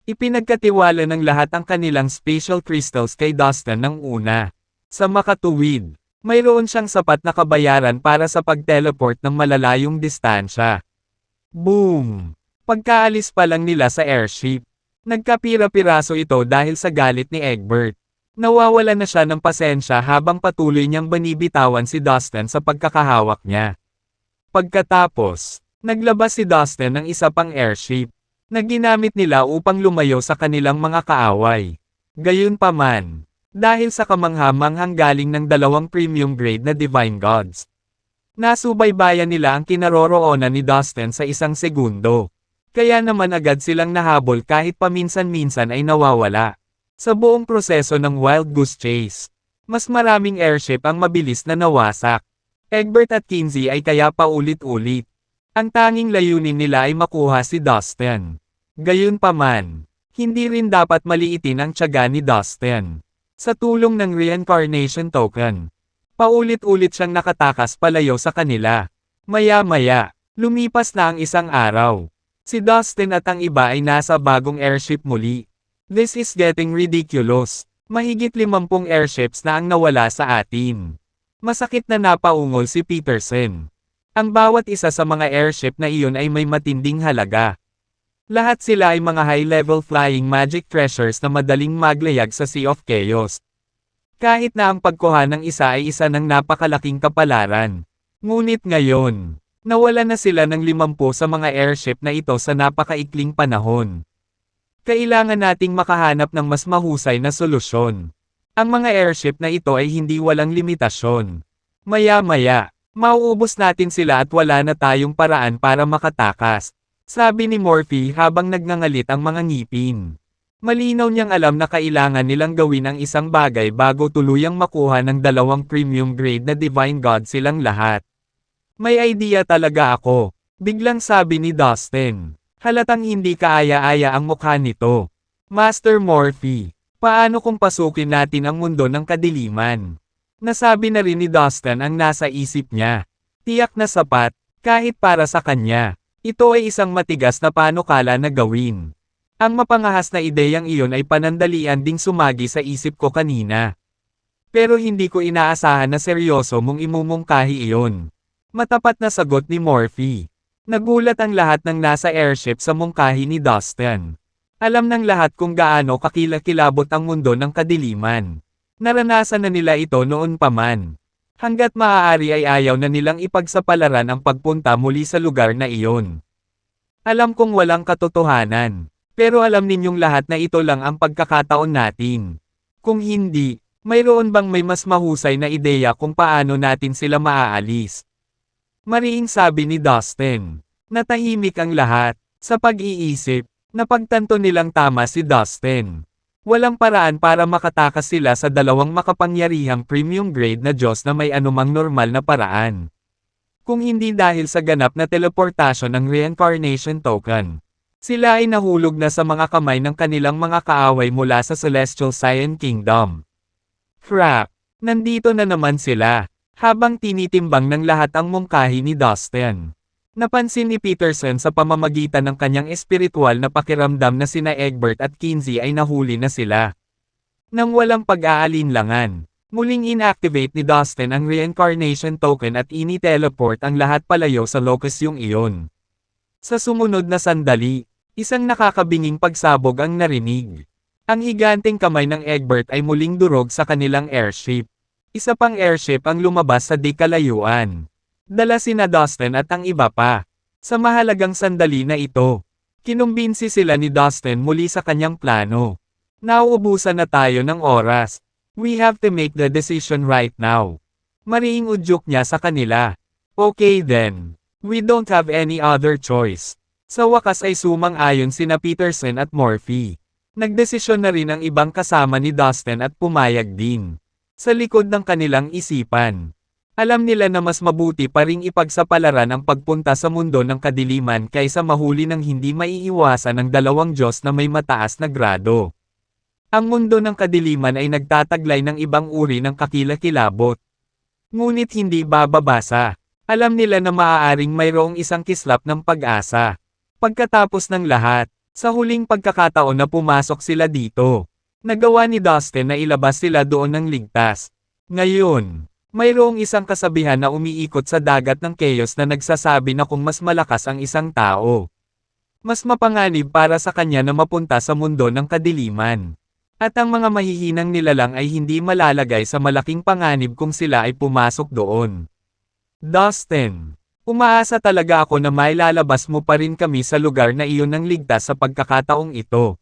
Ipinagkatiwala ng lahat ang kanilang spatial crystals kay Dustin ng una. Sa makatuwid, mayroon siyang sapat na kabayaran para sa pag-teleport ng malalayong distansya. Boom! Pagkaalis pa lang nila sa airship, nagkapira-piraso ito dahil sa galit ni Egbert. Nawawala na siya ng pasensya habang patuloy niyang banibitawan si Dustin sa pagkakahawak niya. Pagkatapos, Naglabas si Dustin ng isa pang airship na ginamit nila upang lumayo sa kanilang mga kaaway. Gayunpaman, dahil sa kamangha-manghang galing ng dalawang premium grade na Divine Gods, nasubaybayan nila ang kinaroroonan ni Dustin sa isang segundo. Kaya naman agad silang nahabol kahit paminsan-minsan ay nawawala. Sa buong proseso ng Wild Goose Chase, mas maraming airship ang mabilis na nawasak. Egbert at Kinsey ay kaya paulit-ulit. Ang tanging layunin nila ay makuha si Dustin. Gayunpaman, hindi rin dapat maliitin ang tiyaga ni Dustin. Sa tulong ng reincarnation token, paulit-ulit siyang nakatakas palayo sa kanila. Maya-maya, lumipas na ang isang araw. Si Dustin at ang iba ay nasa bagong airship muli. This is getting ridiculous. Mahigit 50 airships na ang nawala sa atin. Masakit na napaungol si Peterson. Ang bawat isa sa mga airship na iyon ay may matinding halaga. Lahat sila ay mga high-level flying magic treasures na madaling maglayag sa Sea of Chaos. Kahit na ang pagkuha ng isa ay isa ng napakalaking kapalaran. Ngunit ngayon, nawala na sila ng 50 sa mga airship na ito sa napakaikling panahon. Kailangan nating makahanap ng mas mahusay na solusyon. Ang mga airship na ito ay hindi walang limitasyon. Maya-maya, mauubos natin sila at wala na tayong paraan para makatakas, sabi ni Morphe habang nagngangalit ang mga ngipin. Malinaw niyang alam na kailangan nilang gawin ang isang bagay bago tuluyang makuha ng dalawang premium grade na Divine God silang lahat. May idea talaga ako, biglang sabi ni Dustin. Halatang hindi kaaya-aya ang mukha nito. Master Morphe, paano kung pasukin natin ang mundo ng kadiliman? Nasabi na rin ni Dustin ang nasa isip niya. Tiyak na sapat, kahit para sa kanya. Ito ay isang matigas na panukala na gawin. Ang mapangahas na ideyang iyon ay panandalian ding sumagi sa isip ko kanina. Pero hindi ko inaasahan na seryoso mong imumungkahi iyon. Matapat na sagot ni Morphe. Nagulat ang lahat ng nasa airship sa mungkahi ni Dustin. Alam ng lahat kung gaano kakilakilabot ang mundo ng kadiliman. Naranasan na nila ito noon pa man. Hanggat maaari ay ayaw na nilang ipagsapalaran ang pagpunta muli sa lugar na iyon. Alam kong walang katotohanan, pero alam ninyong lahat na ito lang ang pagkakataon natin. Kung hindi, mayroon bang may mas mahusay na ideya kung paano natin sila maaalis? Mariing sabi ni Dustin. Natahimik ang lahat. Sa pag-iisip, napagtanto nilang tama si Dustin. Walang paraan para makatakas sila sa dalawang makapangyarihang premium grade na Diyos na may anumang normal na paraan. Kung hindi dahil sa ganap na teleportasyon ng reincarnation token, sila ay nahulog na sa mga kamay ng kanilang mga kaaway mula sa Celestial Cyan Kingdom. Crap! Nandito na naman sila. Habang tinitimbang ng lahat ang mungkahi ni Dustin. Napansin ni Peterson sa pamamagitan ng kanyang espiritual na pakiramdam na sina Egbert at Kinsey ay nahuli na sila. Nang walang pag-aalinlangan, muling inactivate ni Dustin ang reincarnation token at ini-teleport ang lahat palayo sa locus yung iyon. Sa sumunod na sandali, isang nakakabinging pagsabog ang narinig. Ang higanteng kamay ng Egbert ay muling durog sa kanilang airship. Isa pang airship ang lumabas sa di kalayuan. Dala sina Dustin at ang iba pa. Sa mahalagang sandali na ito, kinumbinsi sila ni Dustin muli sa kanyang plano. Nauubusan na tayo ng oras. We have to make the decision right now. Mariing udyok niya sa kanila. Okay then. We don't have any other choice. Sa wakas ay sumang-ayon sina Peterson at Morphe. Nagdesisyon na rin ang ibang kasama ni Dustin at pumayag din. Sa likod ng kanilang isipan, alam nila na mas mabuti pa ring ipagsapalaran ang pagpunta sa mundo ng kadiliman kaysa mahuli ng hindi maiiwasan ng dalawang Diyos na may mataas na grado. Ang mundo ng kadiliman ay nagtataglay ng ibang uri ng kakilakilabot. Ngunit hindi bababasa. Alam nila na maaaring mayroong isang kislap ng pag-asa. Pagkatapos ng lahat, sa huling pagkakataon na pumasok sila dito, nagawa ni Dustin na ilabas sila doon ng ligtas. Ngayon, mayroong isang kasabihan na umiikot sa dagat ng chaos na nagsasabi na kung mas malakas ang isang tao, mas mapanganib para sa kanya na mapunta sa mundo ng kadiliman. At ang mga mahihinang nilalang ay hindi malalagay sa malaking panganib kung sila ay pumasok doon. Dustin, Umaasa talaga ako na mailalabas mo pa rin kami sa lugar na iyon ng ligtas sa pagkakataong ito.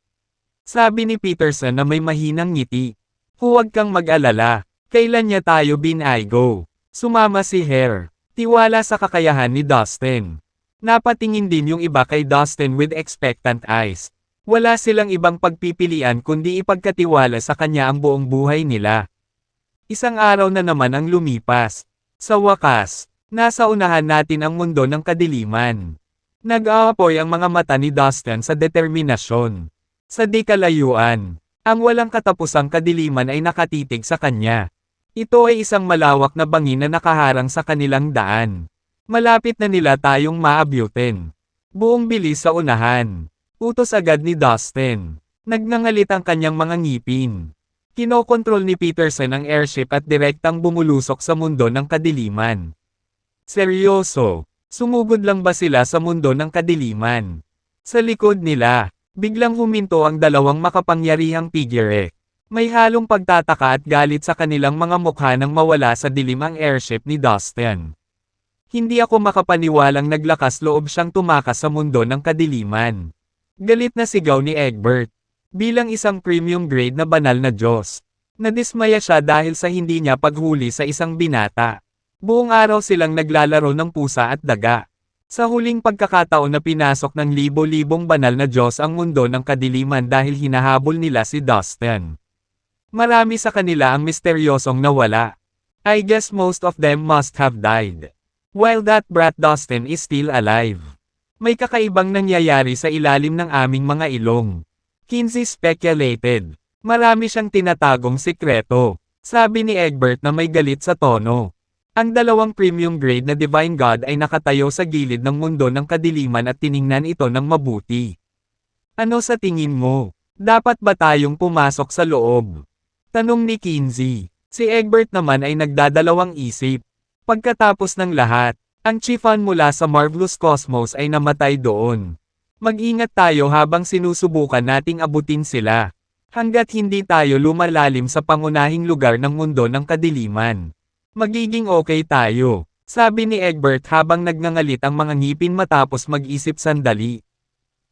Sabi ni Peterson na may mahinang ngiti. Huwag kang mag-alala. Kailan niya tayo binaygo? Sumama si Hare. Tiwala sa kakayahan ni Dustin. Napatingin din yung iba kay Dustin with expectant eyes. Wala silang ibang pagpipilian kundi ipagkatiwala sa kanya ang buong buhay nila. Isang araw na naman ang lumipas. Sa wakas, nasa unahan natin ang mundo ng kadiliman. Nag-aapoy ang mga mata ni Dustin sa determinasyon. Sa di kalayuan, ang walang katapusang kadiliman ay nakatitig sa kanya. Ito ay isang malawak na bangin na nakaharang sa kanilang daan. Malapit na nila tayong maabyutin. Buong bilis sa unahan. Utos agad ni Dustin. Nagngangalit ang kanyang mga ngipin. Kinokontrol ni Peterson ang airship at direktang bumulusok sa mundo ng kadiliman. Seryoso, sumugod lang ba sila sa mundo ng kadiliman? Sa likod nila, biglang huminto ang dalawang makapangyarihang figure. May halong pagtataka at galit sa kanilang mga mukha nang mawala sa dilim ang airship ni Dustin. Hindi ako makapaniwalang naglakas loob siyang tumakas sa mundo ng kadiliman. Galit na sigaw ni Egbert. Bilang isang premium grade na banal na Diyos. Nadismaya siya dahil sa hindi niya paghuli sa isang binata. Buong araw silang naglalaro ng pusa at daga. Sa huling pagkakataon na pinasok ng libo-libong banal na Diyos ang mundo ng kadiliman dahil hinahabol nila si Dustin. Marami sa kanila ang misteryosong nawala. I guess most of them must have died. While that brat Dustin is still alive. May kakaibang nangyayari sa ilalim ng aming mga ilong. Kinsey speculated. Marami siyang tinatagong sikreto. Sabi ni Egbert na may galit sa tono. Ang dalawang premium grade na Divine God ay nakatayo sa gilid ng mundo ng kadiliman at tiningnan ito ng mabuti. Ano sa tingin mo? Dapat ba tayong pumasok sa loob? Tanong ni Kinsey. Si Egbert naman ay nagdadalawang isip. Pagkatapos ng lahat, ang Chiefan mula sa Marvelous Cosmos ay namatay doon. Mag-ingat tayo habang sinusubukan nating abutin sila. Hanggat hindi tayo lumalalim sa pangunahing lugar ng mundo ng kadiliman. Magiging okay tayo, sabi ni Egbert habang nagngangalit ang mga ngipin matapos mag-isip sandali.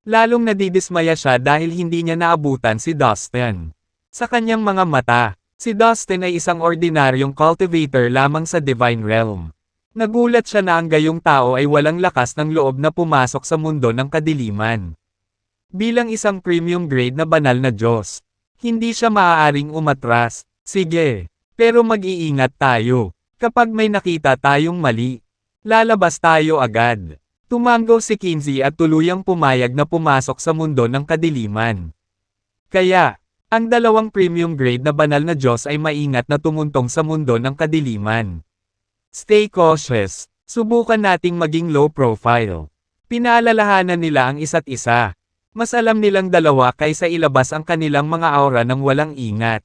Lalong nadidismaya siya dahil hindi niya naabutan si Dustin. Sa kanyang mga mata, si Dustin ay isang ordinaryong cultivator lamang sa Divine Realm. Nagulat siya na ang gayong tao ay walang lakas ng loob na pumasok sa mundo ng kadiliman. Bilang isang premium grade na banal na Diyos, hindi siya maaaring umatras. Sige. Pero mag-iingat tayo. Kapag may nakita tayong mali, lalabas tayo agad. Tumango si Kinsey at tuluyang pumayag na pumasok sa mundo ng kadiliman. Kaya, ang dalawang premium grade na banal na Diyos ay maingat na tumuntong sa mundo ng kadiliman. Stay cautious. Subukan nating maging low profile. Pinaalalahanan nila ang isa't isa. Mas alam nilang dalawa kaysa ilabas ang kanilang mga aura ng walang ingat.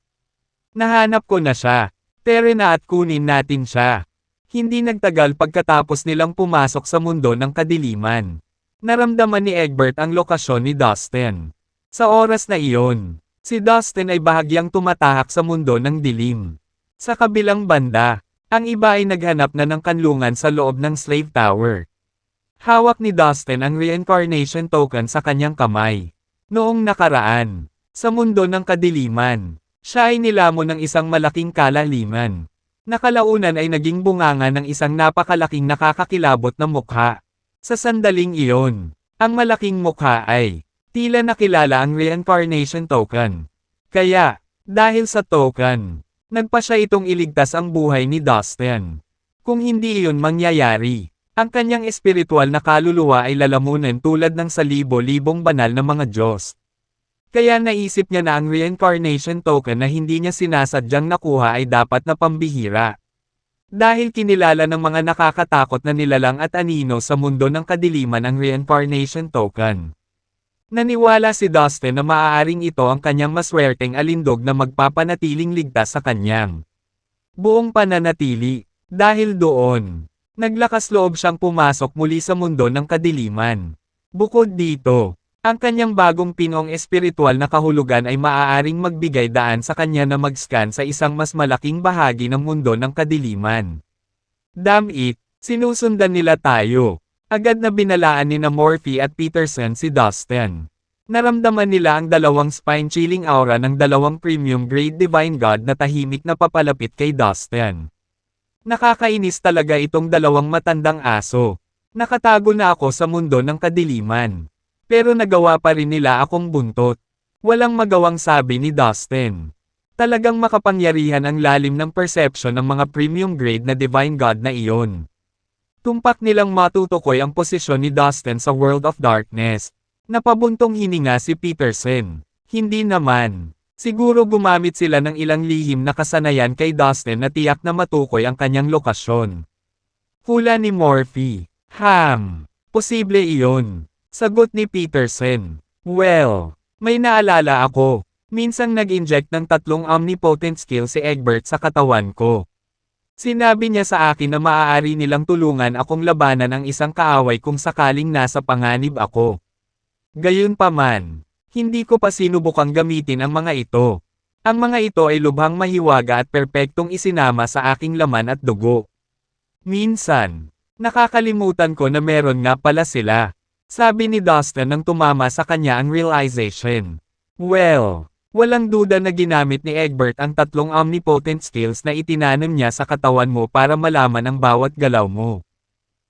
Nahanap ko na siya. Tere na at kunin natin siya. Hindi nagtagal pagkatapos nilang pumasok sa mundo ng kadiliman. Naramdaman ni Egbert ang lokasyon ni Dustin. Sa oras na iyon, si Dustin ay bahagyang tumatahak sa mundo ng dilim. Sa kabilang banda, ang iba ay naghanap na ng kanlungan sa loob ng Slave Tower. Hawak ni Dustin ang reincarnation token sa kanyang kamay. Noong nakaraan, sa mundo ng kadiliman, siya ay nilamon ng isang malaking kalaliman. Nakalaunan ay naging bunganga ng isang napakalaking nakakakilabot na mukha. Sa sandaling iyon, ang malaking mukha ay tila nakilala ang reincarnation token. Kaya, dahil sa token, nagpa siya itong iligtas ang buhay ni Dustin. Kung hindi iyon mangyayari, ang kanyang espiritual na kaluluwa ay lalamunan tulad ng sa libo-libong banal na mga Diyos. Kaya naisip niya na ang reincarnation token na hindi niya sinasadyang nakuha ay dapat na pambihira. Dahil kinilala ng mga nakakatakot na nilalang at anino sa mundo ng kadiliman ang reincarnation token. Naniwala si Dustin na maaaring ito ang kanyang maswerteng alindog na magpapanatiling ligtas sa kanyang buong pananatili. Dahil doon, naglakas loob siyang pumasok muli sa mundo ng kadiliman. Bukod dito, ang kanyang bagong pinong espiritual na kahulugan ay maaaring magbigay daan sa kanya na mag-scan sa isang mas malaking bahagi ng mundo ng kadiliman. Damn it, Sinusundan nila tayo. Agad na binalaan ni na Morphe at Peterson si Dustin. Naramdaman nila ang dalawang spine-chilling aura ng dalawang premium-grade Divine God na tahimik na papalapit kay Dustin. Nakakainis talaga itong dalawang matandang aso. Nakatago na ako sa mundo ng kadiliman. Pero nagawa pa rin nila akong buntot. Walang magawang sabi ni Dustin. Talagang makapangyarihan ang lalim ng perception ng mga premium-grade na Divine God na iyon. Tumpak nilang matutukoy ang posisyon ni Dustin sa World of Darkness. Napabuntong hininga si Peterson. Hindi naman. Siguro gumamit sila ng ilang lihim na kasanayan kay Dustin na tiyak na matukoy ang kanyang lokasyon. Hula ni Morphe. Posible iyon. Sagot ni Peterson. Well, may naalala ako. Minsang nag-inject ng 3 omnipotent skill si Egbert sa katawan ko. Sinabi niya sa akin na maaari nilang tulungan akong labanan ang isang kaaway kung sakaling nasa panganib ako. Gayunpaman, hindi ko pa sinubukang gamitin ang mga ito. Ang mga ito ay lubhang mahiwaga at perpektong isinama sa aking laman at dugo. Minsan, nakakalimutan ko na meron nga pala sila. Sabi ni Dustin nang tumama sa kanya ang realization. Well, walang duda na ginamit ni Egbert ang 3 omnipotent skills na itinanam niya sa katawan mo para malaman ang bawat galaw mo.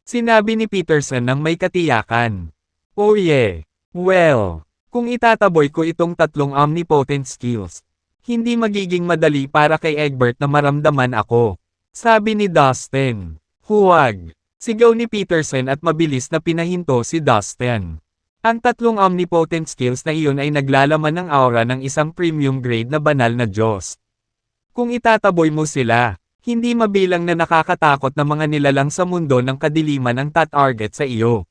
Sinabi ni Peterson nang may katiyakan. Oh yeah. Well, kung itataboy ko itong 3 omnipotent skills, hindi magiging madali para kay Egbert na maramdaman ako. Sabi ni Dustin. Huwag. Sigaw ni Peterson at mabilis na pinahinto si Dustin. Ang 3 omnipotent skills na iyon ay naglalaman ng aura ng isang premium grade na banal na Diyos. Kung itataboy mo sila, hindi mabilang na nakakatakot na mga nilalang sa mundo ng kadiliman ang tatarget sa iyo.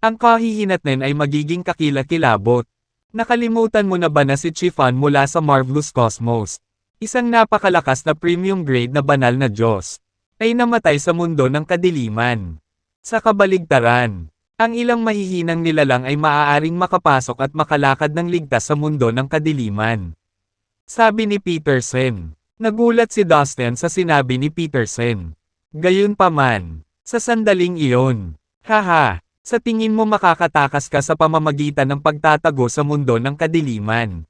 Ang kahihinatnan ay magiging kakilakilabot. Nakalimutan mo na ba na si Chiffon mula sa Marvelous Cosmos, isang napakalakas na premium grade na banal na Diyos, ay namatay sa mundo ng kadiliman. Sa kabaligtaran, ang ilang mahihinang nilalang ay maaaring makapasok at makalakad ng ligtas sa mundo ng kadiliman. Sabi ni Peterson. Nagulat si Dustin sa sinabi ni Peterson. Gayunpaman, sa sandaling iyon, haha, sa tingin mo makakatakas ka sa pamamagitan ng pagtatago sa mundo ng kadiliman.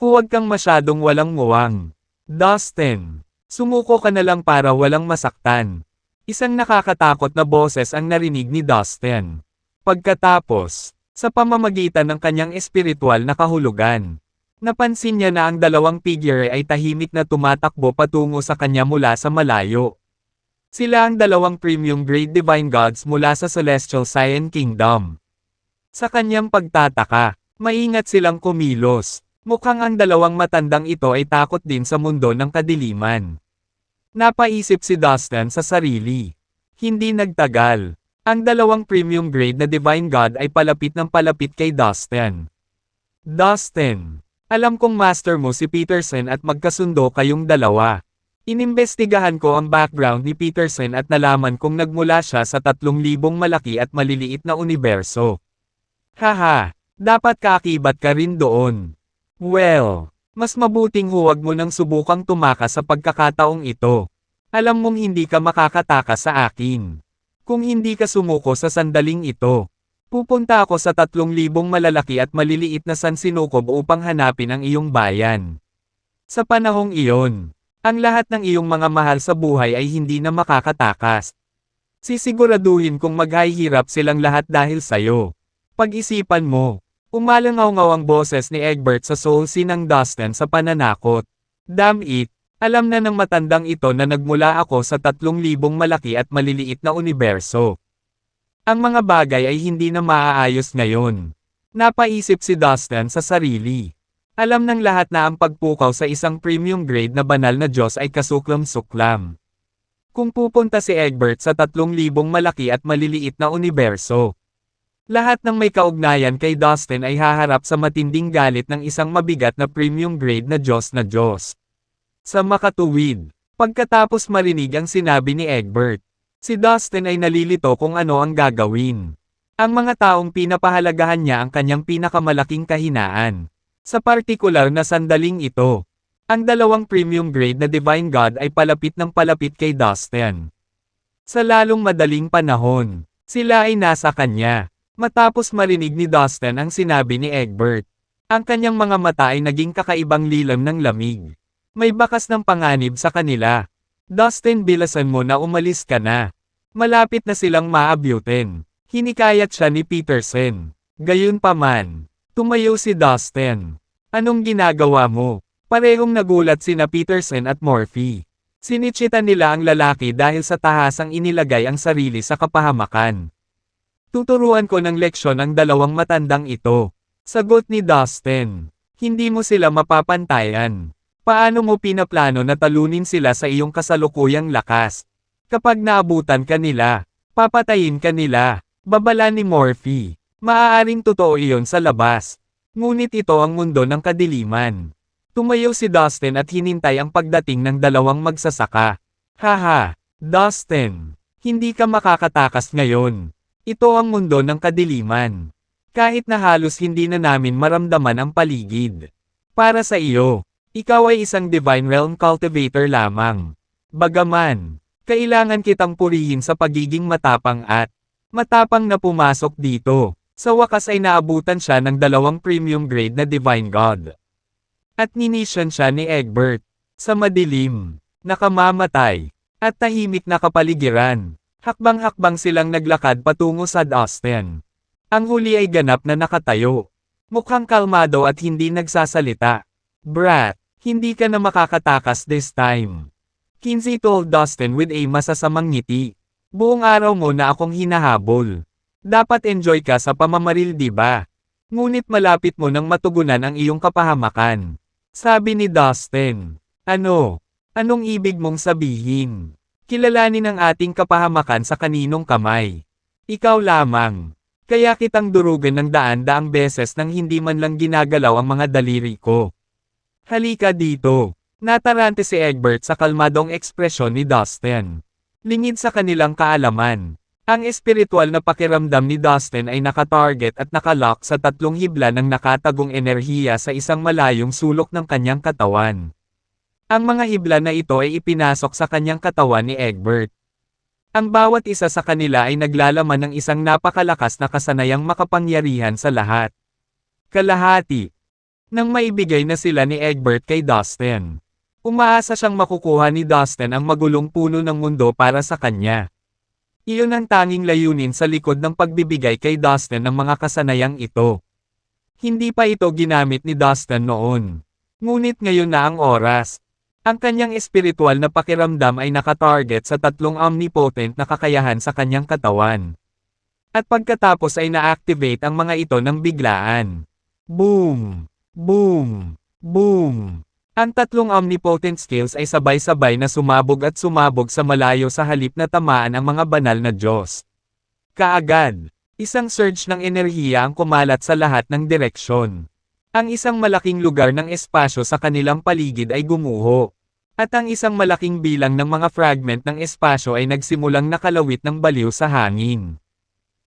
Huwag kang masyadong walang muwang. Dustin, sumuko ka na lang para walang masaktan. Isang nakakatakot na boses ang narinig ni Dustin. Pagkatapos, sa pamamagitan ng kanyang espiritual na kahulugan, napansin niya na ang dalawang figure ay tahimik na tumatakbo patungo sa kanya mula sa malayo. Sila ang dalawang premium grade divine gods mula sa Celestial Cyan Kingdom. Sa kanyang pagtataka, maingat silang kumilos. Mukhang ang dalawang matandang ito ay takot din sa mundo ng kadiliman. Napaisip si Dustin sa sarili. Hindi nagtagal. Ang dalawang premium grade na Divine God ay palapit ng palapit kay Dustin. Dustin, alam kong master mo si Peterson at magkasundo kayong dalawa. Inimbestigahan ko ang background ni Peterson at nalaman kong nagmula siya sa 3,000 malaki at maliliit na universo. Haha, dapat kaakibat ka rin doon. Well, mas mabuting huwag mo nang subukang tumakas sa pagkakataong ito. Alam mong hindi ka makakatakas sa akin. Kung hindi ka sumuko sa sandaling ito, pupunta ako sa 3,000 malalaki at maliliit na sansinukob upang hanapin ang iyong bayan. Sa panahong iyon, ang lahat ng iyong mga mahal sa buhay ay hindi na makakatakas. Sisiguraduhin kong maghahirap silang lahat dahil sayo. Pag-isipan mo. Umalangaw-ngaw ang boses ni Egbert sa soul scene ng Dustin sa pananakot. Damn it, alam na ng matandang ito na nagmula ako sa 3,000 malaki at maliliit na universo. Ang mga bagay ay hindi na maaayos ngayon. Napaisip si Dustin sa sarili. Alam ng lahat na ang pagpukaw sa isang premium grade na banal na Diyos ay kasuklam-suklam. Kung pupunta si Egbert sa 3,000 malaki at maliliit na universo, lahat ng may kaugnayan kay Dustin ay haharap sa matinding galit ng isang mabigat na premium grade na Diyos na Diyos. Sa makatuwid, pagkatapos marinig ang sinabi ni Egbert, si Dustin ay nalilito kung ano ang gagawin. Ang mga taong pinapahalagahan niya ang kanyang pinakamalaking kahinaan. Sa partikular na sandaling ito, ang dalawang premium grade na Divine God ay palapit ng palapit kay Dustin. Sa lalong madaling panahon, sila ay nasa kanya. Matapos marinig ni Dustin ang sinabi ni Egbert, ang kanyang mga mata ay naging kakaibang lilam ng lamig. May bakas ng panganib sa kanila. Dustin, bilasan mo na umalis ka na. Malapit na silang maabutin. Hinikayat siya ni Peterson. Gayunpaman, tumayo si Dustin. Anong ginagawa mo? Parehong nagulat sina Peterson at Morphy. Sinichita nila ang lalaki dahil sa tahasang inilagay ang sarili sa kapahamakan. Tuturuan ko ng leksyon ang dalawang matandang ito. Sagot ni Dustin. Hindi mo sila mapapantayan. Paano mo pinaplano na talunin sila sa iyong kasalukuyang lakas? Kapag naabutan ka nila, papatayin ka nila. Babala ni Morphy. Maaaring totoo iyon sa labas. Ngunit ito ang mundo ng kadiliman. Tumayo si Dustin at hinintay ang pagdating ng dalawang magsasaka. Haha, Dustin. Hindi ka makakatakas ngayon. Ito ang mundo ng kadiliman. Kahit na halos hindi na namin maramdaman ang paligid. Para sa iyo, ikaw ay isang Divine Realm Cultivator lamang. Bagaman, kailangan kitang purihin sa pagiging matapang matapang na pumasok dito. Sa wakas ay naabutan siya ng dalawang premium grade na Divine God. At ninisyon siya ni Egbert. Sa madilim, nakamamatay, at tahimik na kapaligiran. Hakbang-hakbang silang naglakad patungo sa Dustin. Ang huli ay ganap na nakatayo. Mukhang kalmado at hindi nagsasalita. Brat, hindi ka na makakatakas this time. Kinsey told Dustin with a masasamang ngiti. Buong araw mo na akong hinahabol. Dapat enjoy ka sa pamamaril, di ba? Ngunit malapit mo nang matugunan ang iyong kapahamakan. Sabi ni Dustin. Ano? Anong ibig mong sabihin? Kilalanin ang ating kapahamakan sa kaninong kamay. Ikaw lamang. Kaya kitang durugan ng daan-daang beses nang hindi man lang ginagalaw ang mga daliri ko. Halika dito. Natarante si Egbert sa kalmadong ekspresyon ni Dustin. Lingid sa kanilang kaalaman. Ang espiritual na pakiramdam ni Dustin ay nakatarget at nakalock sa tatlong hibla ng nakatagong enerhiya sa isang malayong sulok ng kanyang katawan. Ang mga hibla na ito ay ipinasok sa kanyang katawan ni Egbert. Ang bawat isa sa kanila ay naglalaman ng isang napakalakas na kasanayang makapangyarihan sa lahat. Kalahati. Nang maibigay na sila ni Egbert kay Dustin, umaasa siyang makukuha ni Dustin ang magulong puno ng mundo para sa kanya. Iyon ang tanging layunin sa likod ng pagbibigay kay Dustin ng mga kasanayang ito. Hindi pa ito ginamit ni Dustin noon. Ngunit ngayon na ang oras. Ang kanyang espiritual na pakiramdam ay nakatarget sa tatlong omnipotent na kakayahan sa kanyang katawan. At pagkatapos ay na-activate ang mga ito ng biglaan. Boom! Boom! Boom! Ang tatlong omnipotent skills ay sabay-sabay na sumabog at sumabog sa malayo sa halip na tamaan ang mga banal na Diyos. Kaagad, isang surge ng enerhiya ang kumalat sa lahat ng direksyon. Ang isang malaking lugar ng espasyo sa kanilang paligid ay gumuho. At ang isang malaking bilang ng mga fragment ng espasyo ay nagsimulang nakalawit ng baliw sa hangin.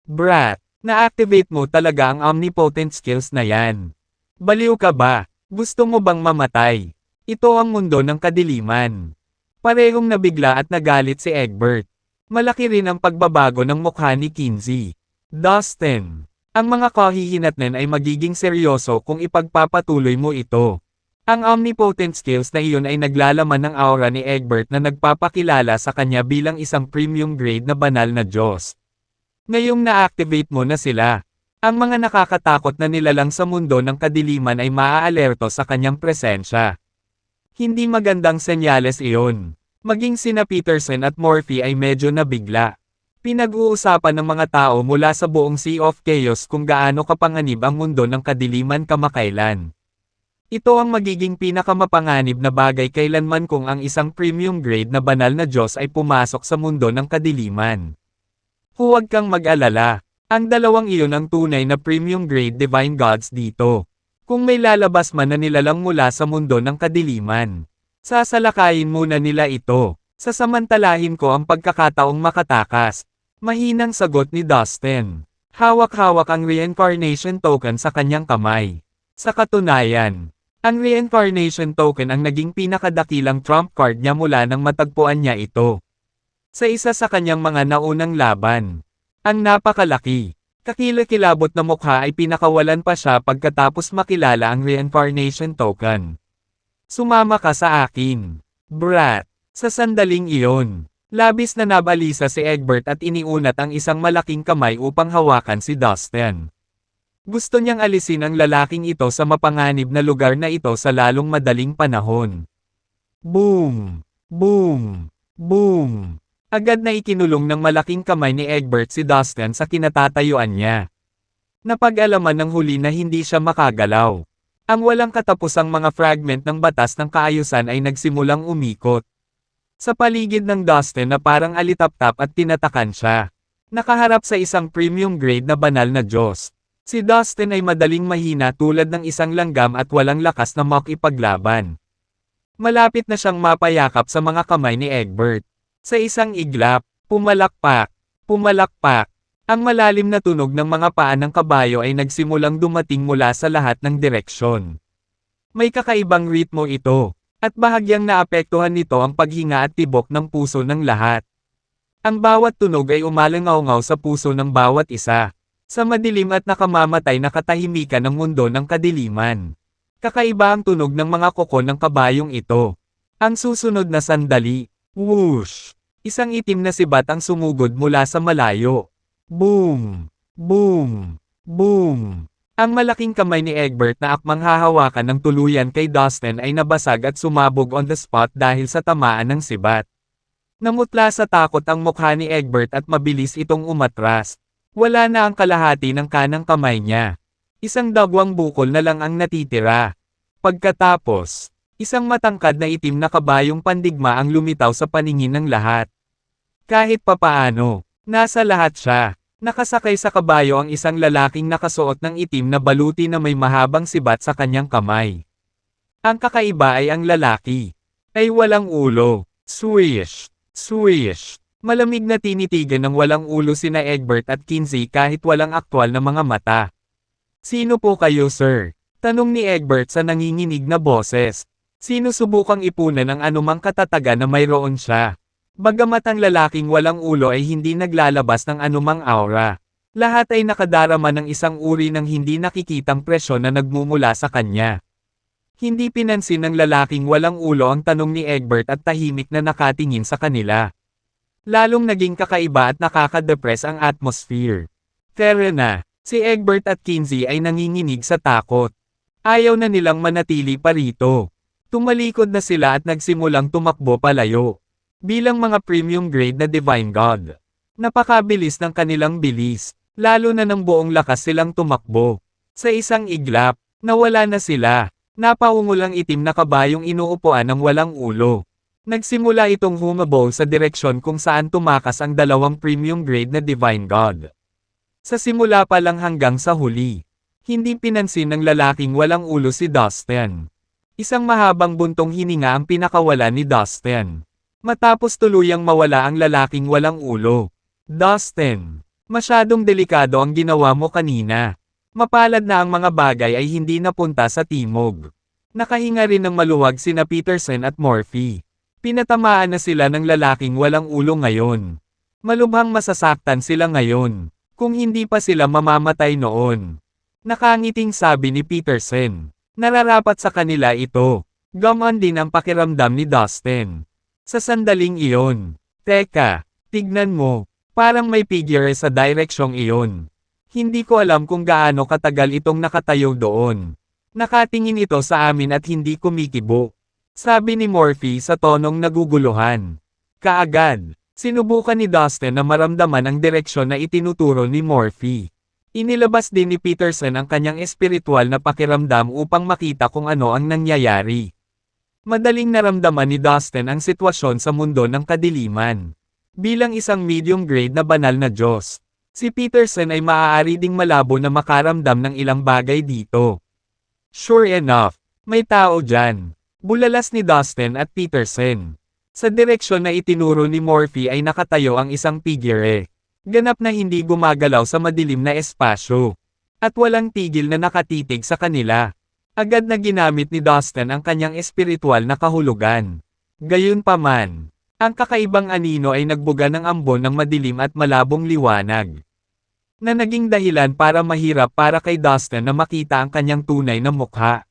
Brat, na-activate mo talaga ang omnipotent skills na yan. Baliw ka ba? Gusto mo bang mamatay? Ito ang mundo ng kadiliman. Parehong nabigla at nagalit si Egbert. Malaki rin ang pagbabago ng mukha ni Kinsey. Dustin, ang mga kahihinatnan ay magiging seryoso kung ipagpapatuloy mo ito. Ang omnipotent skills na iyon ay naglalaman ng aura ni Egbert na nagpapakilala sa kanya bilang isang premium grade na banal na Diyos. Ngayong na-activate mo na sila, ang mga nakakatakot na nilalang sa mundo ng kadiliman ay maaalerto sa kanyang presensya. Hindi magandang senyales iyon. Maging sina Peterson at Morphy ay medyo nabigla. Pinag-uusapan ng mga tao mula sa buong Sea of Chaos kung gaano kapanganib ang mundo ng kadiliman kamakailan. Ito ang magiging pinakamapanganib na bagay kailanman kung ang isang premium grade na banal na Diyos ay pumasok sa mundo ng kadiliman. Huwag kang mag-alala. Ang dalawang iyon ang tunay na premium grade divine gods dito. Kung may lalabas man na nilalang mula sa mundo ng kadiliman, sasalakayin muna nila ito. Sasamantalahin ko ang pagkakataong makatakas. Mahinang sagot ni Dustin. Hawak-hawak ang reincarnation token sa kanyang kamay. Sa katunayan, ang reincarnation token ang naging pinakadakilang trump card niya mula nang matagpuan niya ito. Sa isa sa kanyang mga naunang laban. Ang napakalaki. Kakilakilabot na mukha ay pinakawalan pa siya pagkatapos makilala ang reincarnation token. Sumama ka sa akin. Brat. Sa sandaling iyon, labis na nabalisa si Egbert at iniunat ang isang malaking kamay upang hawakan si Dustin. Gusto niyang alisin ang lalaking ito sa mapanganib na lugar na ito sa lalong madaling panahon. Boom! Boom! Boom! Agad na ikinulong ng malaking kamay ni Egbert si Dustin sa kinatatayuan niya. Napag-alaman ng huli na hindi siya makagalaw. Ang walang katapusang mga fragment ng batas ng kaayusan ay nagsimulang umikot sa paligid ng Dustin na parang alitaptap at tinatakan siya. Nakaharap sa isang premium grade na banal na Diyos. Si Dustin ay madaling mahina tulad ng isang langgam at walang lakas na makipaglaban. Malapit na siyang mapayakap sa mga kamay ni Egbert. Sa isang iglap, pumalakpak, pumalakpak. Ang malalim na tunog ng mga paa ng kabayo ay nagsimulang dumating mula sa lahat ng direksyon. May kakaibang ritmo ito, at bahagyang naapektuhan nito ang paghinga at tibok ng puso ng lahat. Ang bawat tunog ay umalangaw-ngaw sa puso ng bawat isa. Sa madilim at nakamamatay na katahimikan ng mundo ng kadiliman. Kakaiba ang tunog ng mga kuko ng kabayong ito. Ang susunod na sandali, whoosh! Isang itim na sibat ang sumugod mula sa malayo. Boom! Boom! Boom! Ang malaking kamay ni Egbert na akmang hahawakan ng tuluyan kay Dustin ay nabasag at sumabog on the spot dahil sa tamaan ng sibat. Namutla sa takot ang mukha ni Egbert at mabilis itong umatras. Wala na ang kalahati ng kanang kamay niya. Isang dagwang bukol na lang ang natitira. Pagkatapos, isang matangkad na itim na kabayong pandigma ang lumitaw sa paningin ng lahat. Kahit papaano, nasa lahat siya. Nakasakay sa kabayo ang isang lalaking nakasuot ng itim na baluti na may mahabang sibat sa kanyang kamay. Ang kakaiba ay ang lalaki ay walang ulo. Swish! Swish! Malamig na tinitigan ng walang ulo sina Egbert at Kinsey kahit walang aktwal na mga mata. Sino po kayo, sir? Tanong ni Egbert sa nanginginig na boses. Sinusubukang ipunan ng anumang katatagan na mayroon siya. Bagamat ang lalaking walang ulo ay hindi naglalabas ng anumang aura. Lahat ay nakadarama ng isang uri ng hindi nakikitang presyon na nagmumula sa kanya. Hindi pinansin ng lalaking walang ulo ang tanong ni Egbert at tahimik na nakatingin sa kanila. Lalong naging kakaiba at nakaka-depress ang atmosphere. Tara na, si Egbert at Kinsey ay nanginginig sa takot. Ayaw na nilang manatili pa rito. Tumalikod na sila at nagsimulang tumakbo palayo. Bilang mga premium grade na Divine God. Napakabilis ng kanilang bilis, lalo na ng buong lakas silang tumakbo. Sa isang iglap, nawala na sila. Napaungol ang itim na kabayong inuupuan ng walang ulo. Nagsimula itong humabol sa direksyon kung saan tumakas ang dalawang premium grade na Divine God. Sa simula pa lang hanggang sa huli, hindi pinansin ng lalaking walang ulo si Dustin. Isang mahabang buntong hininga ang pinakawala ni Dustin. Matapos tuluyang mawala ang lalaking walang ulo. Dustin, masyadong delikado ang ginawa mo kanina. Mapalad na ang mga bagay ay hindi napunta sa timog. Nakahinga rin ng maluwag sina Peterson at Morphy. Pinatamaan na sila ng lalaking walang ulo ngayon. Malubhang masasaktan sila ngayon, kung hindi pa sila mamamatay noon. Nakangiting sabi ni Peterson. Nararapat sa kanila ito. Ganon din ang pakiramdam ni Dustin. Sa sandaling iyon. Teka, tignan mo. Parang may figure sa direksyong iyon. Hindi ko alam kung gaano katagal itong nakatayo doon. Nakatingin ito sa amin at hindi kumikibo. Sabi ni Morphy sa tonong naguguluhan. Kaagad, sinubukan ni Dustin na maramdaman ang direksyon na itinuturo ni Morphy. Inilabas din ni Peterson ang kanyang espiritual na pakiramdam upang makita kung ano ang nangyayari. Madaling naramdaman ni Dustin ang sitwasyon sa mundo ng kadiliman. Bilang isang medium grade na banal na Diyos, si Peterson ay maaari ding malabo na makaramdam ng ilang bagay dito. Sure enough, may tao dyan. Bulalas ni Dustin at Peterson. Sa direksyon na itinuro ni Morphy ay nakatayo ang isang figure. Ganap na hindi gumagalaw sa madilim na espasyo. At walang tigil na nakatitig sa kanila. Agad na ginamit ni Dustin ang kanyang espiritual na kahulugan. Gayunpaman, Ang kakaibang anino ay nagbuga ng ambon ng madilim at malabong liwanag, na naging dahilan para mahirap para kay Dustin na makita ang kanyang tunay na mukha.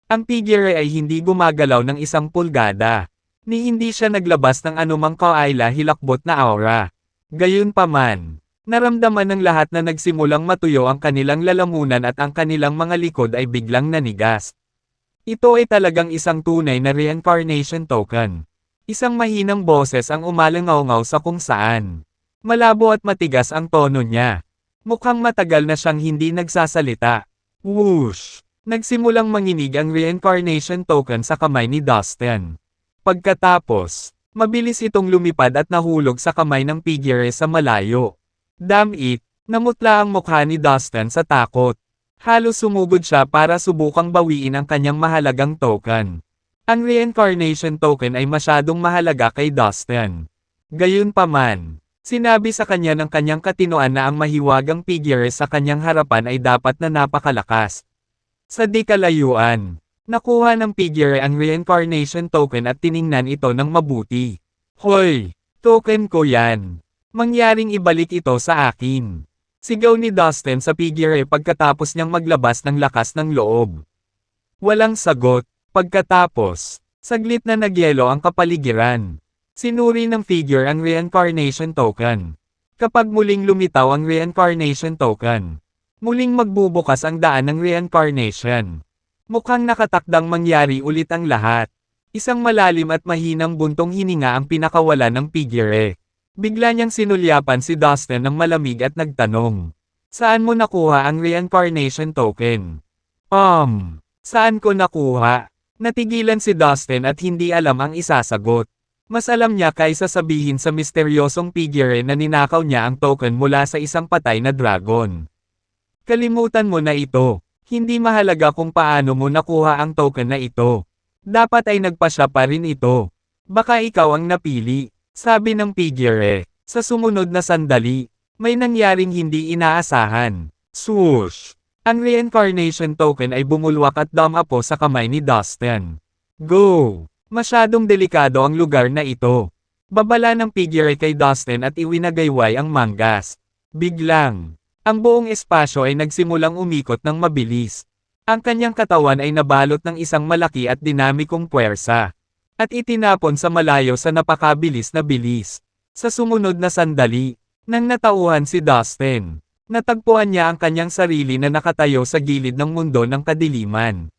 Ang figure ay hindi gumagalaw ng 1 pulgada, ni hindi siya naglabas ng anumang kaila-hilakbot na aura. Gayunpaman, naramdaman ng lahat na nagsimulang matuyo ang kanilang lalamunan at ang kanilang mga likod ay biglang nanigas. Ito ay talagang isang tunay na reincarnation token. Isang mahinang boses ang umalangaw-ngaw sa kung saan. Malabo at matigas ang tono niya. Mukhang matagal na siyang hindi nagsasalita. Whoosh! Nagsimulang manginig ang reincarnation token sa kamay ni Dustin. Pagkatapos, mabilis itong lumipad at nahulog sa kamay ng figure sa malayo. Damn it! Namutla ang mukha ni Dustin sa takot. Halos sumugod siya para subukang bawiin ang kanyang mahalagang token. Ang reincarnation token ay masyadong mahalaga kay Dustin. Gayunpaman, sinabi sa kanya ng kanyang katinoan na ang mahiwagang figure sa kanyang harapan ay dapat na napakalakas. Sa di kalayuan, nakuha ng figure ang reincarnation token at tiningnan ito ng mabuti. Hoy! Token ko yan! Mangyaring ibalik ito sa akin. Sigaw ni Dustin sa figure pagkatapos niyang maglabas ng lakas ng loob. Walang sagot. Pagkatapos, saglit na nagyelo ang kapaligiran. Sinuri ng figure ang reincarnation token. Kapag muling lumitaw ang reincarnation token, muling magbubukas ang daan ng reincarnation. Mukhang nakatakdang mangyari ulit ang lahat. Isang malalim at mahinang buntong hininga ang pinakawala ng figure. Bigla niyang sinulyapan si Dustin ng malamig at nagtanong. Saan mo nakuha ang reincarnation token? Saan ko nakuha? Natigilan si Dustin at hindi alam ang isasagot. Mas alam niya kaysa sabihin sa misteryosong figure na ninakaw niya ang token mula sa isang patay na dragon. Kalimutan mo na ito. Hindi mahalaga kung paano mo nakuha ang token na ito. Dapat ay nagpasya pa rin ito. Baka ikaw ang napili, sabi ng figure. Sa sumunod na sandali, may nangyaring hindi inaasahan. Swoosh! Ang reincarnation token ay bumulwak at dumapo sa kamay ni Dustin. Go! Masyadong delikado ang lugar na ito. Babala ng figure kay Dustin at iwinagayway ang manggas. Biglang, ang buong espasyo ay nagsimulang umikot ng mabilis. Ang kanyang katawan ay nabalot ng isang malaki at dinamikong puwersa. At itinapon sa malayo sa napakabilis na bilis. Sa sumunod na sandali, nang natauhan si Dustin, natagpuan niya ang kanyang sarili na nakatayo sa gilid ng mundo ng kadiliman.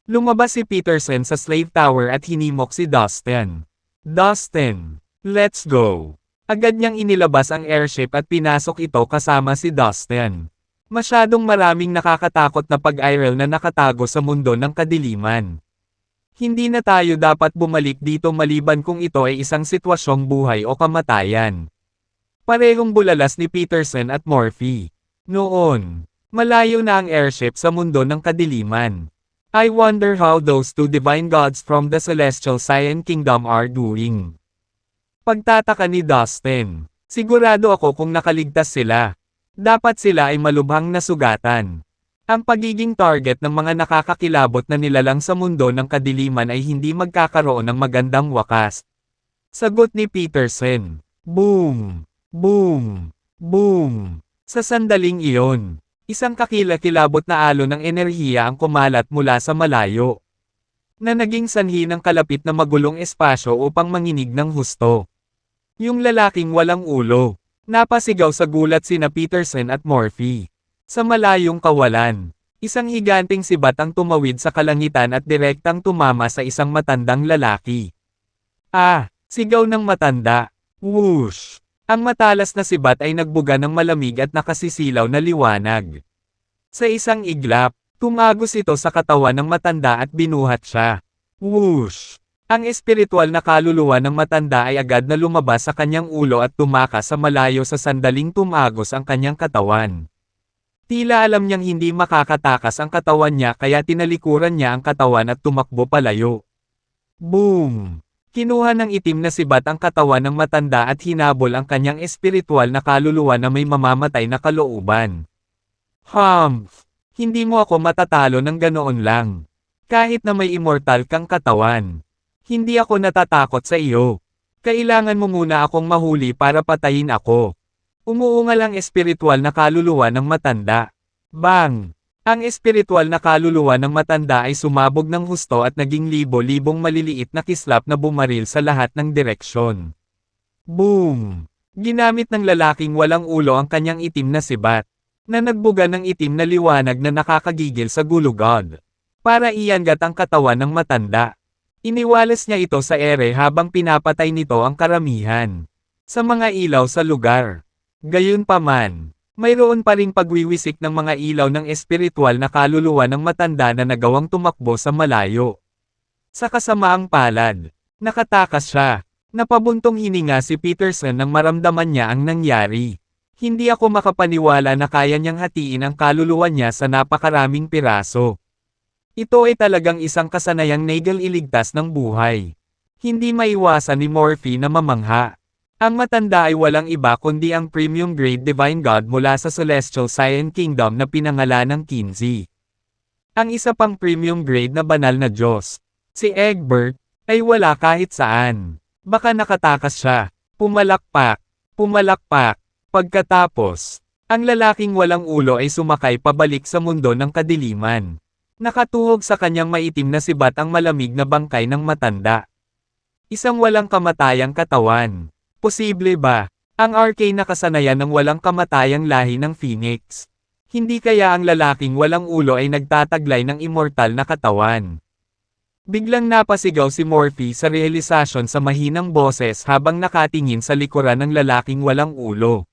Lumabas si Peterson sa slave tower at hinimok si Dustin. Dustin, let's go! Agad niyang inilabas ang airship at pinasok ito kasama si Dustin. Masyadong maraming nakakatakot na pag-iral na nakatago sa mundo ng kadiliman. Hindi na tayo dapat bumalik dito maliban kung ito ay isang sitwasyong buhay o kamatayan. Parehong bulalas ni Peterson at Morphe. Noon, malayo na ang airship sa mundo ng kadiliman. I wonder how those two divine gods from the celestial Cyan Kingdom are doing. Pagtataka ni Dustin. Sigurado ako kung nakaligtas sila. Dapat sila ay malubhang nasugatan. Ang pagiging target ng mga nakakakilabot na nilalang sa mundo ng kadiliman ay hindi magkakaroon ng magandang wakas. Sagot ni Peterson. Boom! Boom! Boom! Sa sandaling iyon, isang kakilakilabot na alon ng enerhiya ang kumalat mula sa malayo, na naging sanhi ng kalapit na magulong espasyo upang manginig ng husto. Yung lalaking walang ulo, napasigaw sa gulat sina Peterson at Morphe. Sa malayong kawalan, isang higanting sibat ang tumawid sa kalangitan at direktang tumama sa isang matandang lalaki. Sigaw ng matanda. Whoosh! Ang matalas na sibat ay nagbuga ng malamig at nakasisilaw na liwanag. Sa isang iglap, tumagos ito sa katawan ng matanda at binuhat siya. Whoosh! Ang espiritual na kaluluwa ng matanda ay agad na lumabas sa kanyang ulo at tumakas sa malayo sa sandaling tumagos ang kanyang katawan. Tila alam niyang hindi makakatakas ang katawan niya kaya tinalikuran niya ang katawan at tumakbo palayo. Boom! Kinuha ng itim na sibat ang katawan ng matanda at hinabol ang kanyang espiritual na kaluluwa na may mamamatay na kalooban. Humph! Hindi mo ako matatalo ng ganoon lang. Kahit na may immortal kang katawan. Hindi ako natatakot sa iyo. Kailangan mo muna akong mahuli para patayin ako. Umuungal ang espiritual na kaluluwa ng matanda. Bang! Ang espiritual na kaluluwa ng matanda ay sumabog ng husto at naging libo-libong maliliit na kislap na bumaril sa lahat ng direksyon. Boom! Ginamit ng lalaking walang ulo ang kanyang itim na sibat, na nagbuga ng itim na liwanag na nakakagigil sa gulugod, para iangat ang katawan ng matanda. Iniwalas niya ito sa ere habang pinapatay nito ang karamihan sa mga ilaw sa lugar. Gayunpaman, mayroon pa ring pagwiwisik ng mga ilaw ng espiritual na kaluluwa ng matanda na nagawang tumakbo sa malayo. Sa kasamaang palad, nakatakas siya. Napabuntong hininga si Peterson nang maramdaman niya ang nangyari. Hindi ako makapaniwala na kaya niyang hatiin ang kaluluwa niya sa napakaraming piraso. Ito ay talagang isang kasanayang nagel iligtas ng buhay. Hindi maiwasan ni Morphe na mamangha. Ang matanda ay walang iba kundi ang premium grade divine god mula sa Celestial Cyan Kingdom na pinangalan ng Kinzi. Ang isa pang premium grade na banal na Diyos, si Egbert, ay wala kahit saan. Baka nakatakas siya. Pumalakpak. Pumalakpak. Pagkatapos, ang lalaking walang ulo ay sumakay pabalik sa mundo ng kadiliman. Nakatuhog sa kanyang maitim na sibat ang malamig na bangkay ng matanda. Isang walang kamatayang katawan. Posible ba? Ang arcane na kasanayan ng walang kamatayang lahi ng Phoenix. Hindi kaya ang lalaking walang ulo ay nagtataglay ng immortal na katawan. Biglang napasigaw si Morphe sa realisasyon sa mahinang boses habang nakatingin sa likuran ng lalaking walang ulo.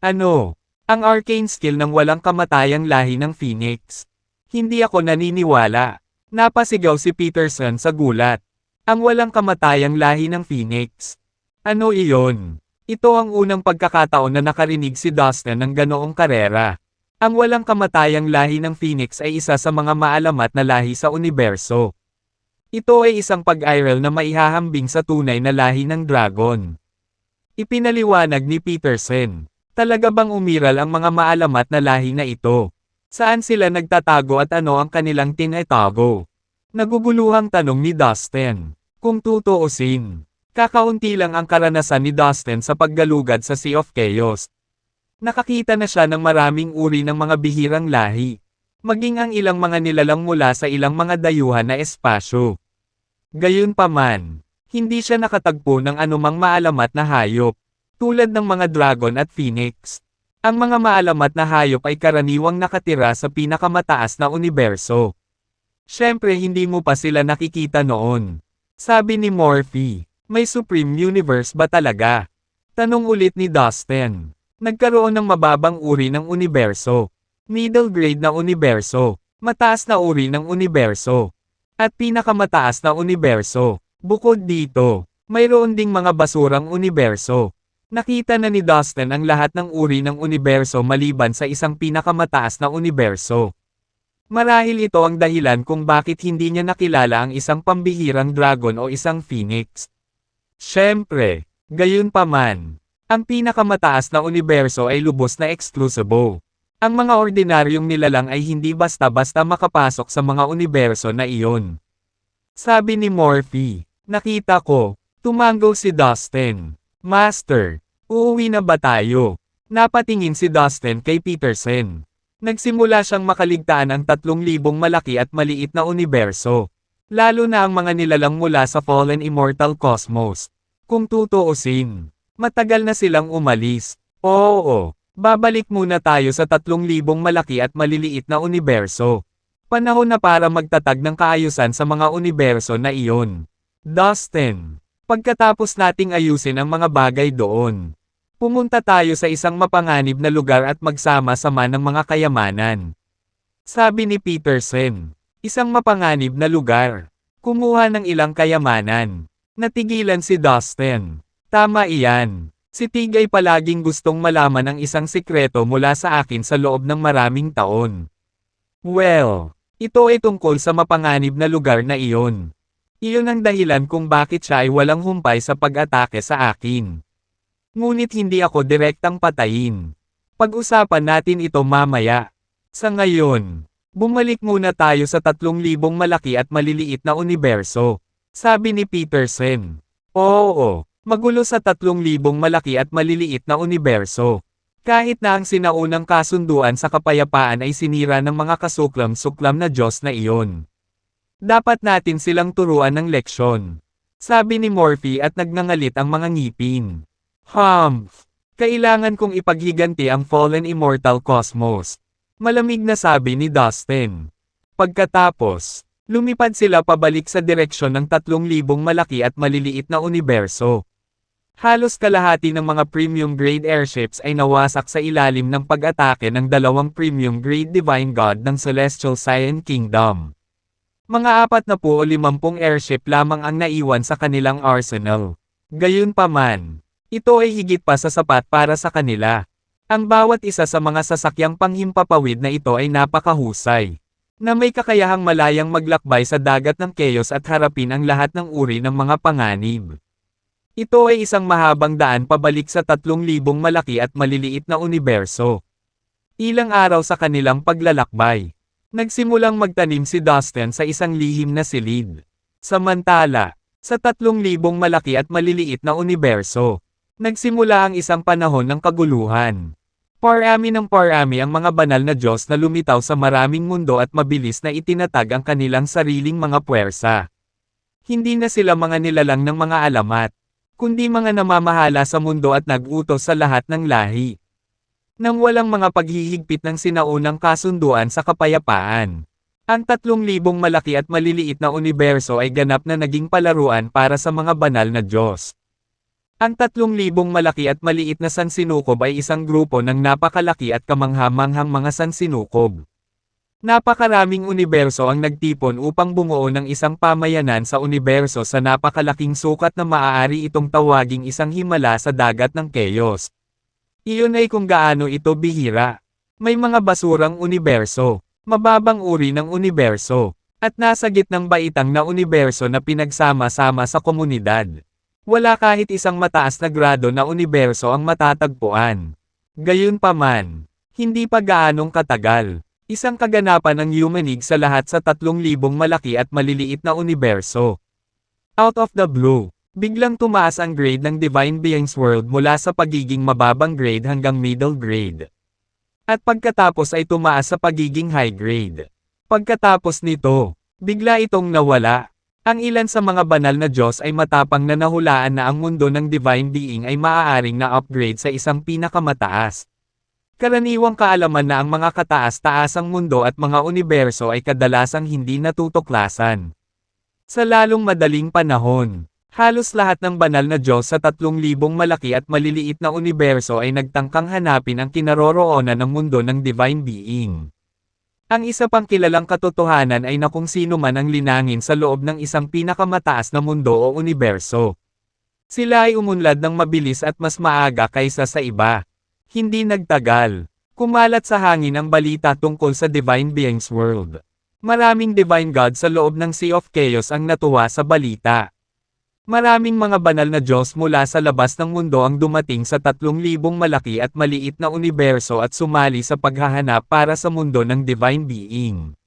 Ano? Ang arcane skill ng walang kamatayang lahi ng Phoenix. Hindi ako naniniwala. Napasigaw si Peterson sa gulat. Ang walang kamatayang lahi ng Phoenix. Ano iyon? Ito ang unang pagkakataon na nakarinig si Dustin ng ganoong karera. Ang walang kamatayang lahi ng Phoenix ay isa sa mga maalamat na lahi sa universo. Ito ay isang pag-iral na maihahambing sa tunay na lahi ng dragon. Ipinaliwanag ni Peterson. Talaga bang umiral ang mga maalamat na lahi na ito? Saan sila nagtatago at ano ang kanilang tinatago? Naguguluhang tanong ni Dustin. Kung tutuusin, kakaunti lang ang karanasan ni Dustin sa paggalugad sa Sea of Chaos. Nakakita na siya ng maraming uri ng mga bihirang lahi, maging ang ilang mga nilalang mula sa ilang mga dayuhan na espasyo. Gayunpaman, hindi siya nakatagpo ng anumang maalamat na hayop, tulad ng mga dragon at phoenix. Ang mga maalamat na hayop ay karaniwang nakatira sa pinakamataas na universo. Siyempre hindi mo pa sila nakikita noon. Sabi ni Morphe, may supreme universe ba talaga? Tanong ulit ni Dustin. Nagkaroon ng mababang uri ng universo, middle grade na universo, mataas na uri ng universo, at pinakamataas na universo. Bukod dito, mayroon ding mga basurang universo. Nakita na ni Dustin ang lahat ng uri ng universo maliban sa isang pinakamataas na universo. Marahil ito ang dahilan kung bakit hindi niya nakilala ang isang pambihirang dragon o isang phoenix. Siyempre, gayunpaman, ang pinakamataas na universo ay lubos na eksklusibo. Ang mga ordinaryong nilalang ay hindi basta-basta makapasok sa mga universo na iyon. Sabi ni Morphe, nakita ko, tumango si Dustin. Master, uuwi na ba tayo? Napatingin si Dustin kay Peterson. Nagsimula siyang makaligtaan ang 3,000 malaki at maliit na universo. Lalo na ang mga nilalang mula sa fallen immortal cosmos. Kung tutuusin, matagal na silang umalis. Oo. Babalik muna tayo sa 3,000 malaki at maliliit na universo. Panahon na para magtatag ng kaayusan sa mga universo na iyon. Dustin, pagkatapos nating ayusin ang mga bagay doon, pumunta tayo sa isang mapanganib na lugar at magsama-sama ng mga kayamanan. Sabi ni Peterson, isang mapanganib na lugar. Kumuha ng ilang kayamanan. Natigilan si Dustin. Tama iyan. Si Tig ay palaging gustong malaman ang isang sikreto mula sa akin sa loob ng maraming taon. Well, ito ay tungkol sa mapanganib na lugar na iyon. Iyon ang dahilan kung bakit siya ay walang humpay sa pag-atake sa akin. Ngunit hindi ako direktang patayin. Pag-usapan natin ito mamaya. Sa ngayon, bumalik muna tayo sa 3,000 malaki at maliliit na universo. Sabi ni Peterson. Oo. Magulo sa 3,000 malaki at maliliit na universo. Kahit na ang sinaunang kasunduan sa kapayapaan ay sinira ng mga kasuklam-suklam na Diyos na iyon. Dapat natin silang turuan ng leksyon. Sabi ni Morphe at nagngangalit ang mga ngipin. Humph! Kailangan kong ipaghiganti ang fallen immortal cosmos. Malamig na sabi ni Dustin. Pagkatapos, lumipad sila pabalik sa direksyon ng 3,000 malaki at maliliit na universo. Halos kalahati ng mga premium-grade airships ay nawasak sa ilalim ng pag-atake ng 2 premium-grade Divine God ng Celestial Cyan Kingdom. Mga 40-50 airship lamang ang naiwan sa kanilang arsenal. Gayunpaman, ito ay higit pa sa sapat para sa kanila. Ang bawat isa sa mga sasakyang panghimpapawid na ito ay napakahusay, na may kakayahang malayang maglakbay sa dagat ng chaos at harapin ang lahat ng uri ng mga panganib. Ito ay isang mahabang daan pabalik sa 3,000 malaki at maliliit na universo. Ilang araw sa kanilang paglalakbay, nagsimulang magtanim si Dustin sa isang lihim na silid. Samantala, sa 3,000 malaki at maliliit na universo, nagsimula ang isang panahon ng kaguluhan. Parami ng parami ang mga banal na Diyos na lumitaw sa maraming mundo at mabilis na itinatag ang kanilang sariling mga puwersa. Hindi na sila mga nilalang ng mga alamat, kundi mga namamahala sa mundo at nag-utos sa lahat ng lahi. Nang walang mga paghihigpit ng sinaunang kasunduan sa kapayapaan, ang 3,000 malaki at maliliit na universo ay ganap na naging palaruan para sa mga banal na Diyos. Ang 3,000 malaki at maliit na sansinukob ay isang grupo ng napakalaki at kamangha-manghang mga sansinukob. Napakaraming universo ang nagtipon upang bumuo ng isang pamayanan sa universo sa napakalaking sukat na maaari itong tawaging isang himala sa dagat ng chaos. Iyon ay kung gaano ito bihira. May mga basurang universo, mababang uri ng universo, at nasa gitnang baitang na universo na pinagsama-sama sa komunidad. Wala kahit isang mataas na grado na universo ang matatagpuan. Gayunpaman, hindi pa gaanong katagal, isang kaganapan ng Humanig sa lahat sa 3,000 malaki at maliliit na universo. Out of the blue, biglang tumaas ang grade ng Divine Beings World mula sa pagiging mababang grade hanggang middle grade. At pagkatapos ay tumaas sa pagiging high grade. Pagkatapos nito, bigla itong nawala. Ang ilan sa mga banal na Diyos ay matapang na nahulaan na ang mundo ng Divine Being ay maaaring na-upgrade sa isang pinakamataas. Karaniwang kaalaman na ang mga kataas-taasang mundo at mga universo ay kadalasang hindi natutuklasan. Sa lalong madaling panahon, halos lahat ng banal na Diyos sa 3,000 malaki at maliliit na universo ay nagtangkang hanapin ang kinaroroonan ng mundo ng Divine Being. Ang isa pang kilalang katotohanan ay na kung sino man ang linangin sa loob ng isang pinakamataas na mundo o universo, sila ay umunlad ng mabilis at mas maaga kaysa sa iba. Hindi nagtagal, kumalat sa hangin ang balita tungkol sa Divine Beings World. Maraming Divine God sa loob ng Sea of Chaos ang natuwa sa balita. Maraming mga banal na Diyos mula sa labas ng mundo ang dumating sa 3,000 malaki at maliit na universo at sumali sa paghahanap para sa mundo ng Divine Being.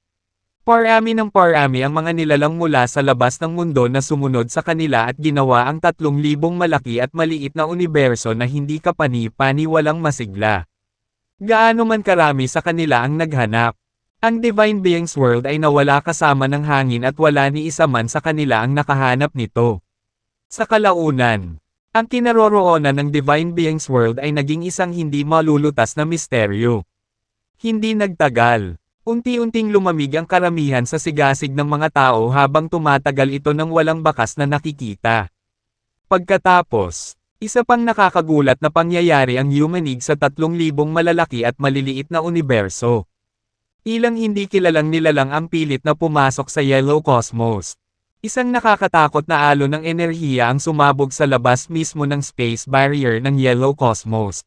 Parami ng parami ang mga nilalang mula sa labas ng mundo na sumunod sa kanila at ginawa ang 3,000 malaki at maliit na universo na hindi kapani-pani walang masigla. Gaano man karami sa kanila ang naghanap, ang Divine Beings World ay nawala kasama ng hangin at wala ni isa man sa kanila ang nakahanap nito. Sa kalaunan, ang kinaroroonan ng Divine Beings World ay naging isang hindi malulutas na misteryo. Hindi nagtagal, unti-unting lumamig ang karamihan sa sigasig ng mga tao habang tumatagal ito ng walang bakas na nakikita. Pagkatapos, isa pang nakakagulat na pangyayari ang Humanig sa 3,000 malalaki at maliliit na universo. Ilang hindi kilalang nilalang ang pilit na pumasok sa Yellow Cosmos. Isang nakakatakot na alon ng enerhiya ang sumabog sa labas mismo ng space barrier ng Yellow Cosmos.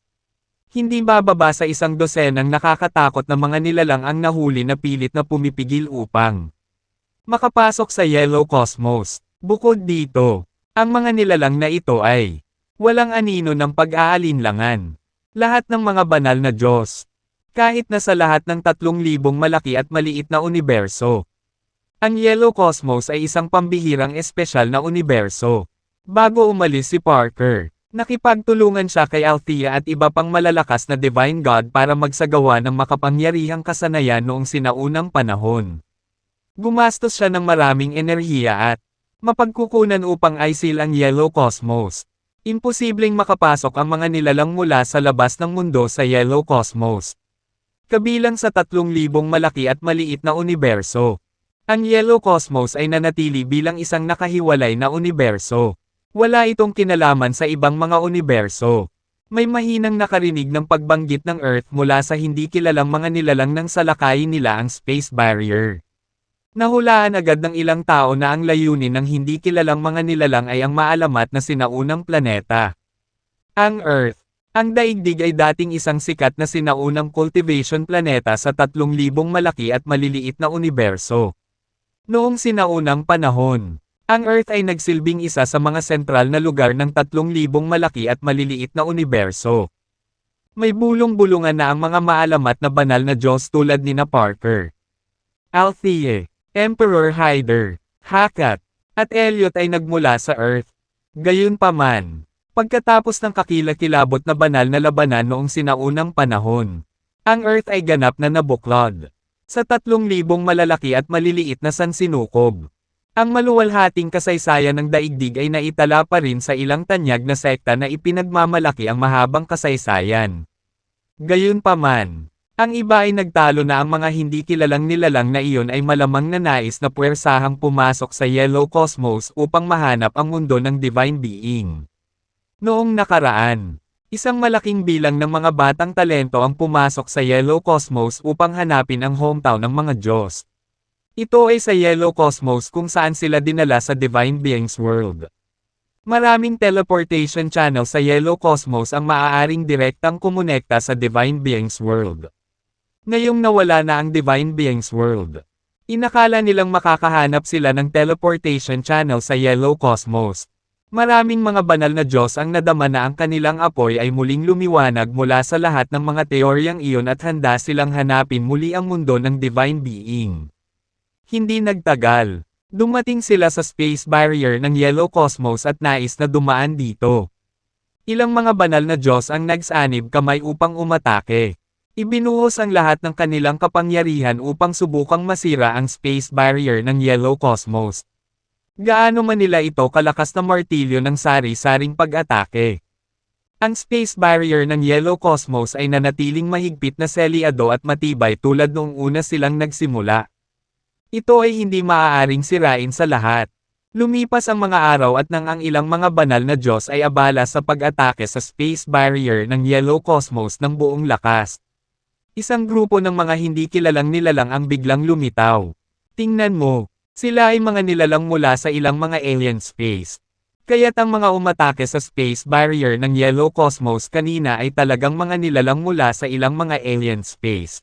Hindi bababa sa 100 nakakatakot na mga nilalang ang nahuli na pilit na pumipigil upang makapasok sa Yellow Cosmos. Bukod dito, ang mga nilalang na ito ay walang anino ng pag-aalinlangan. Lahat ng mga banal na Diyos, kahit na sa lahat ng 3,000 malaki at maliit na universo. Ang Yellow Cosmos ay isang pambihirang espesyal na universo. Bago umalis si Parker, nakipagtulungan siya kay Althea at iba pang malalakas na Divine God para magsagawa ng makapangyarihang kasanayan noong sinaunang panahon. Gumastos siya ng maraming enerhiya at mapagkukunan upang i-seal ang Yellow Cosmos. Imposibleng makapasok ang mga nilalang mula sa labas ng mundo sa Yellow Cosmos. Kabilang sa 3,000 malaki at maliit na universo. Ang Yellow Cosmos ay nanatili bilang isang nakahiwalay na universo. Wala itong kinalaman sa ibang mga universo. May mahinang nakarinig ng pagbanggit ng Earth mula sa hindi kilalang mga nilalang nang salakayin nila ang space barrier. Nahulaan agad ng ilang tao na ang layunin ng hindi kilalang mga nilalang ay ang maalamat na sinaunang planeta. Ang Earth. Ang daigdig ay dating isang sikat na sinaunang cultivation planeta sa 3,000 malaki at maliliit na universo. Noong sinaunang panahon, ang Earth ay nagsilbing isa sa mga sentral na lugar ng 3,000 malaki at maliliit na universo. May bulong-bulungan na ang mga maalamat na banal na Diyos tulad nina Parker, Althea, Emperor Hyder, Hakath, at Elliot ay nagmula sa Earth. Gayunpaman, pagkatapos ng kakilakilabot na banal na labanan noong sinaunang panahon, ang Earth ay ganap na nabuklod sa 3,000 malalaki at maliliit na sansinukob. Ang maluwalhating kasaysayan ng daigdig ay naitala pa rin sa ilang tanyag na sekta na ipinagmamalaki ang mahabang kasaysayan. Gayunpaman, ang iba ay nagtalo na ang mga hindi kilalang nilalang na iyon ay malamang na nais na puwersahang pumasok sa Yellow Cosmos upang mahanap ang mundo ng Divine Being. Noong nakaraan, isang malaking bilang ng mga batang talento ang pumasok sa Yellow Cosmos upang hanapin ang hometown ng mga Diyos. Ito ay sa Yellow Cosmos kung saan sila dinala sa Divine Being's World. Maraming teleportation channel sa Yellow Cosmos ang maaaring direktang kumonekta sa Divine Being's World. Ngayong nawala na ang Divine Being's World, inakala nilang makakahanap sila ng teleportation channel sa Yellow Cosmos. Maraming mga banal na Diyos ang nadama na ang kanilang apoy ay muling lumiwanag mula sa lahat ng mga teoryang iyon at handa silang hanapin muli ang mundo ng Divine Being. Hindi nagtagal, dumating sila sa space barrier ng Yellow Cosmos at nais na dumaan dito. Ilang mga banal na Diyos ang nagsanib kamay upang umatake. Ibinuhos ang lahat ng kanilang kapangyarihan upang subukang masira ang space barrier ng Yellow Cosmos. Gaano man nila ito kalakas na martilyo ng sari-saring pag-atake. Ang space barrier ng Yellow Cosmos ay nanatiling mahigpit na selyado at matibay tulad noong una silang nagsimula. Ito ay hindi maaaring sirain sa lahat. Lumipas ang mga araw at nang ang ilang mga banal na Diyos ay abala sa pag-atake sa space barrier ng Yellow Cosmos ng buong lakas. Isang grupo ng mga hindi kilalang nilalang ang biglang lumitaw. Tingnan mo. Sila ay mga nilalang mula sa ilang mga alien space. Kaya't ang mga umatake sa space barrier ng Yellow Cosmos kanina ay talagang mga nilalang mula sa ilang mga alien space.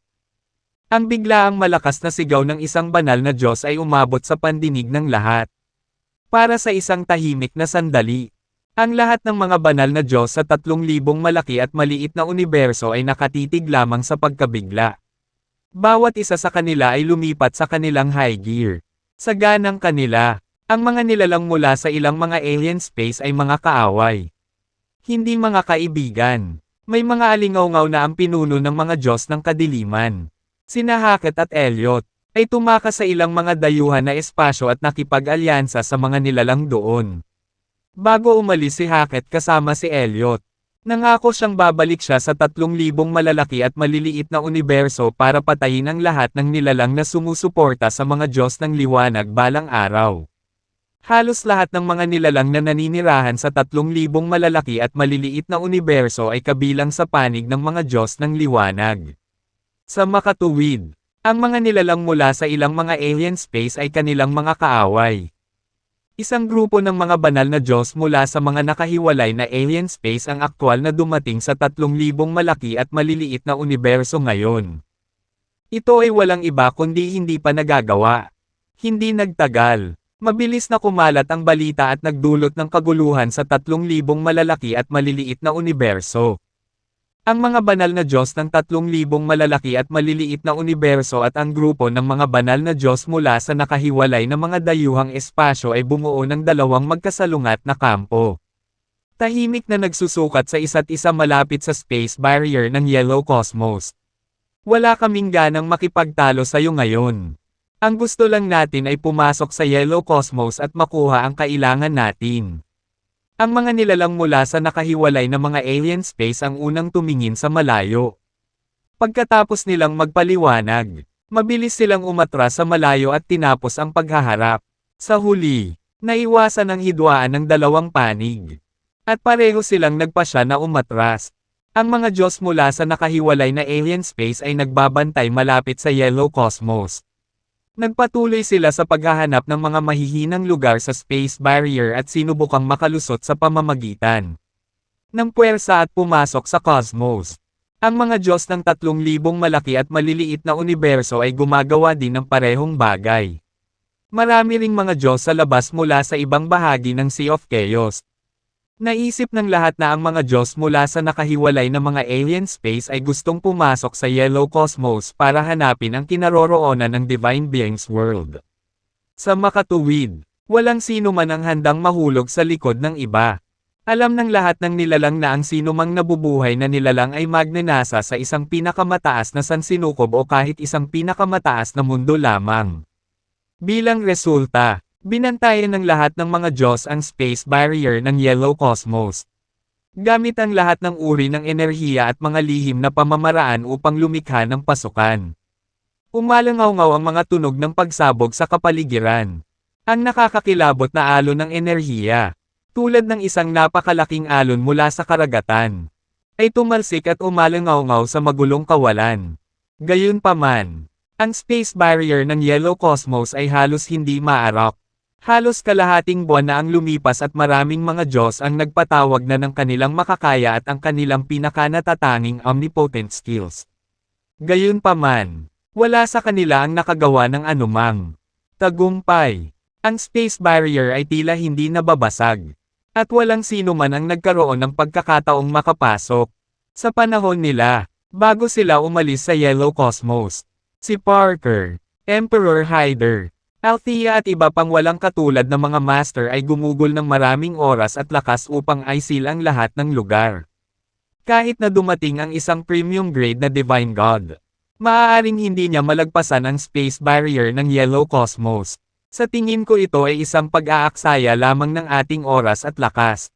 Ang biglaang malakas na sigaw ng isang banal na Diyos ay umabot sa pandinig ng lahat. Para sa isang tahimik na sandali, ang lahat ng mga banal na Diyos sa 3,000 malaki at maliit na universo ay nakatitig lamang sa pagkabigla. Bawat isa sa kanila ay lumipat sa kanilang high gear. Sa ganang kanila, ang mga nilalang mula sa ilang mga alien space ay mga kaaway. Hindi mga kaibigan. May mga alingaw-ngaw na ang pinuno ng mga Diyos ng kadiliman. Sina Hakath at Elliot ay tumakas sa ilang mga dayuhan na espasyo at nakipag-alyansa sa mga nilalang doon. Bago umalis si Hakath kasama si Elliot, nangako siyang babalik siya sa 3,000 malalaki at maliliit na universo para patayin ang lahat ng nilalang na sumusuporta sa mga Diyos ng liwanag balang araw. Halos lahat ng mga nilalang na naninirahan sa 3,000 malalaki at maliliit na universo ay kabilang sa panig ng mga Diyos ng liwanag. Sa makatuwid, ang mga nilalang mula sa ilang mga alien space ay kanilang mga kaaway. Isang grupo ng mga banal na Diyos mula sa mga nakahiwalay na alien space ang aktwal na dumating sa 3,000 malaki at maliliit na universo ngayon. Ito ay walang iba kundi hindi pa nagagawa. Hindi nagtagal. Mabilis na kumalat ang balita at nagdulot ng kaguluhan sa 3,000 malalaki at maliliit na universo. Ang mga banal na Diyos ng 3,000 malalaki at maliliit na universo at ang grupo ng mga banal na Diyos mula sa nakahiwalay na mga dayuhang espasyo ay bumuo ng dalawang magkasalungat na kampo. Tahimik na nagsusukat sa isa't isa malapit sa space barrier ng Yellow Cosmos. Wala kaming ganang makipagtalo sa iyo ngayon. Ang gusto lang natin ay pumasok sa Yellow Cosmos at makuha ang kailangan natin. Ang mga nilalang mula sa nakahiwalay na mga alien space ang unang tumingin sa malayo. Pagkatapos nilang magpaliwanag, mabilis silang umatras sa malayo at tinapos ang paghaharap. Sa huli, naiwasan ang hidwaan ng dalawang panig. At pareho silang nagpasya na umatras. Ang mga Diyos mula sa nakahiwalay na alien space ay nagbabantay malapit sa Yellow Cosmos. Nagpatuloy sila sa paghahanap ng mga mahihinang lugar sa space barrier at sinubukang makalusot sa pamamagitan ng puwersa at pumasok sa cosmos. Ang mga Diyos ng 3,000 malaki at maliliit na universo ay gumagawa din ng parehong bagay. Marami ring mga Diyos sa labas mula sa ibang bahagi ng Sea of Chaos. Naisip ng lahat na ang mga Diyos mula sa nakahiwalay na mga alien space ay gustong pumasok sa Yellow Cosmos para hanapin ang kinaroroonan ng Divine Being's World. Sa makatuwid, walang sino man ang handang mahulog sa likod ng iba. Alam ng lahat ng nilalang na ang sinumang nabubuhay na nilalang ay magnanasa sa isang pinakamataas na sansinukob o kahit isang pinakamataas na mundo lamang. Bilang resulta, binantayan ng lahat ng mga Diyos ang space barrier ng Yellow Cosmos. Gamit ang lahat ng uri ng enerhiya at mga lihim na pamamaraan upang lumikha ng pasukan. Umalangaw-ngaw ang mga tunog ng pagsabog sa kapaligiran. Ang nakakakilabot na alon ng enerhiya, tulad ng isang napakalaking alon mula sa karagatan, ay tumalsik at umalangaw-ngaw sa magulong kawalan. Gayunpaman, ang space barrier ng Yellow Cosmos ay halos hindi maarok. Halos kalahating buwan na ang lumipas at maraming mga Diyos ang nagpatawag na ng kanilang makakaya at ang kanilang pinakanatatanging omnipotent skills. Gayunpaman, wala sa kanila ang nakagawa ng anumang tagumpay. Ang space barrier ay tila hindi nababasag. At walang sino man ang nagkaroon ng pagkakataong makapasok. Sa panahon nila, bago sila umalis sa Yellow Cosmos, si Parker, Emperor Hyder, Althea at iba pang walang katulad na mga master ay gumugol ng maraming oras at lakas upang i-seal ang lahat ng lugar. Kahit na dumating ang isang premium grade na Divine God, maaaring hindi niya malagpasan ang space barrier ng Yellow Cosmos. Sa tingin ko ito ay isang pag-aaksaya lamang ng ating oras at lakas.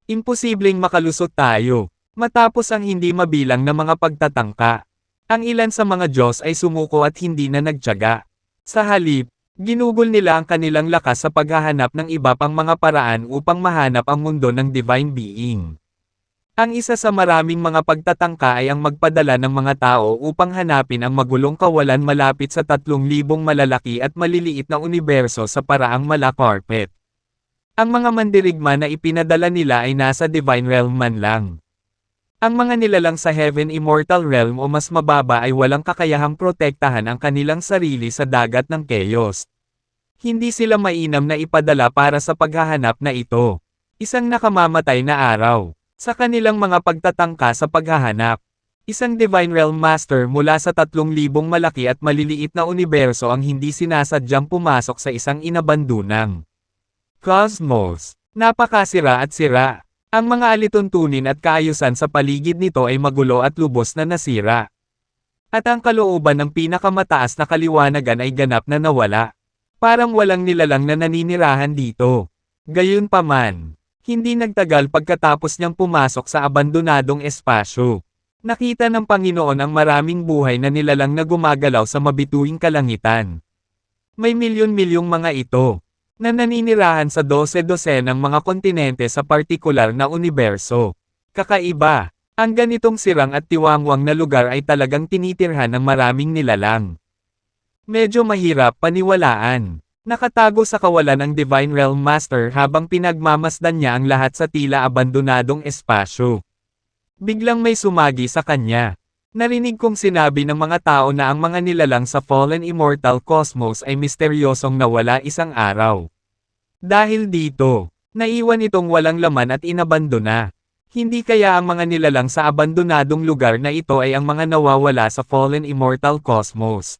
Imposibleng makalusot tayo, matapos ang hindi mabilang na mga pagtatangka. Ang ilan sa mga Diyos ay sumuko at hindi na nagtiyaga. Sa halip, ginugol nila ang kanilang lakas sa paghahanap ng iba pang mga paraan upang mahanap ang mundo ng Divine Being. Ang isa sa maraming mga pagtatangka ay ang magpadala ng mga tao upang hanapin ang magulong kawalan malapit sa 3,000 malalaki at maliliit na universo sa paraang mala-carpet. Ang mga mandirigma na ipinadala nila ay nasa Divine Realm man lang. Ang mga nilalang sa Heaven Immortal Realm o mas mababa ay walang kakayahang protektahan ang kanilang sarili sa dagat ng Chaos. Hindi sila mainam na ipadala para sa paghahanap na ito. Isang nakamamatay na araw. Sa kanilang mga pagtatangka sa paghahanap, isang Divine Realm Master mula sa 3,000 malaki at maliliit na universo ang hindi sinasadyang pumasok sa isang inabandunang cosmos. Napakasira at sira. Ang mga alituntunin at kaayusan sa paligid nito ay magulo at lubos na nasira. At ang kalooban ng pinakamataas na kaliwanagan ay ganap na nawala. Parang walang nilalang na naninirahan dito. Gayunpaman, hindi nagtagal pagkatapos niyang pumasok sa abandonadong espasyo. Nakita ng Panginoon ang maraming buhay na nilalang na gumagalaw sa mabituing kalangitan. May milyon-milyong mga ito na naninirahan sa 12-dosenang mga kontinente sa partikular na universo. Kakaiba, ang ganitong sirang at tiwangwang na lugar ay talagang tinitirhan ng maraming nilalang. Medyo mahirap paniwalaan. Nakatago sa kawalan ang Divine Realm Master habang pinagmamasdan niya ang lahat sa tila abandonadong espasyo. Biglang may sumagi sa kanya. Narinig kong sinabi ng mga tao na ang mga nilalang sa Fallen Immortal Cosmos ay misteryosong nawala isang araw. Dahil dito, naiwan itong walang laman at inabandona. Hindi kaya ang mga nilalang sa abandonadong lugar na ito ay ang mga nawawala sa fallen immortal cosmos?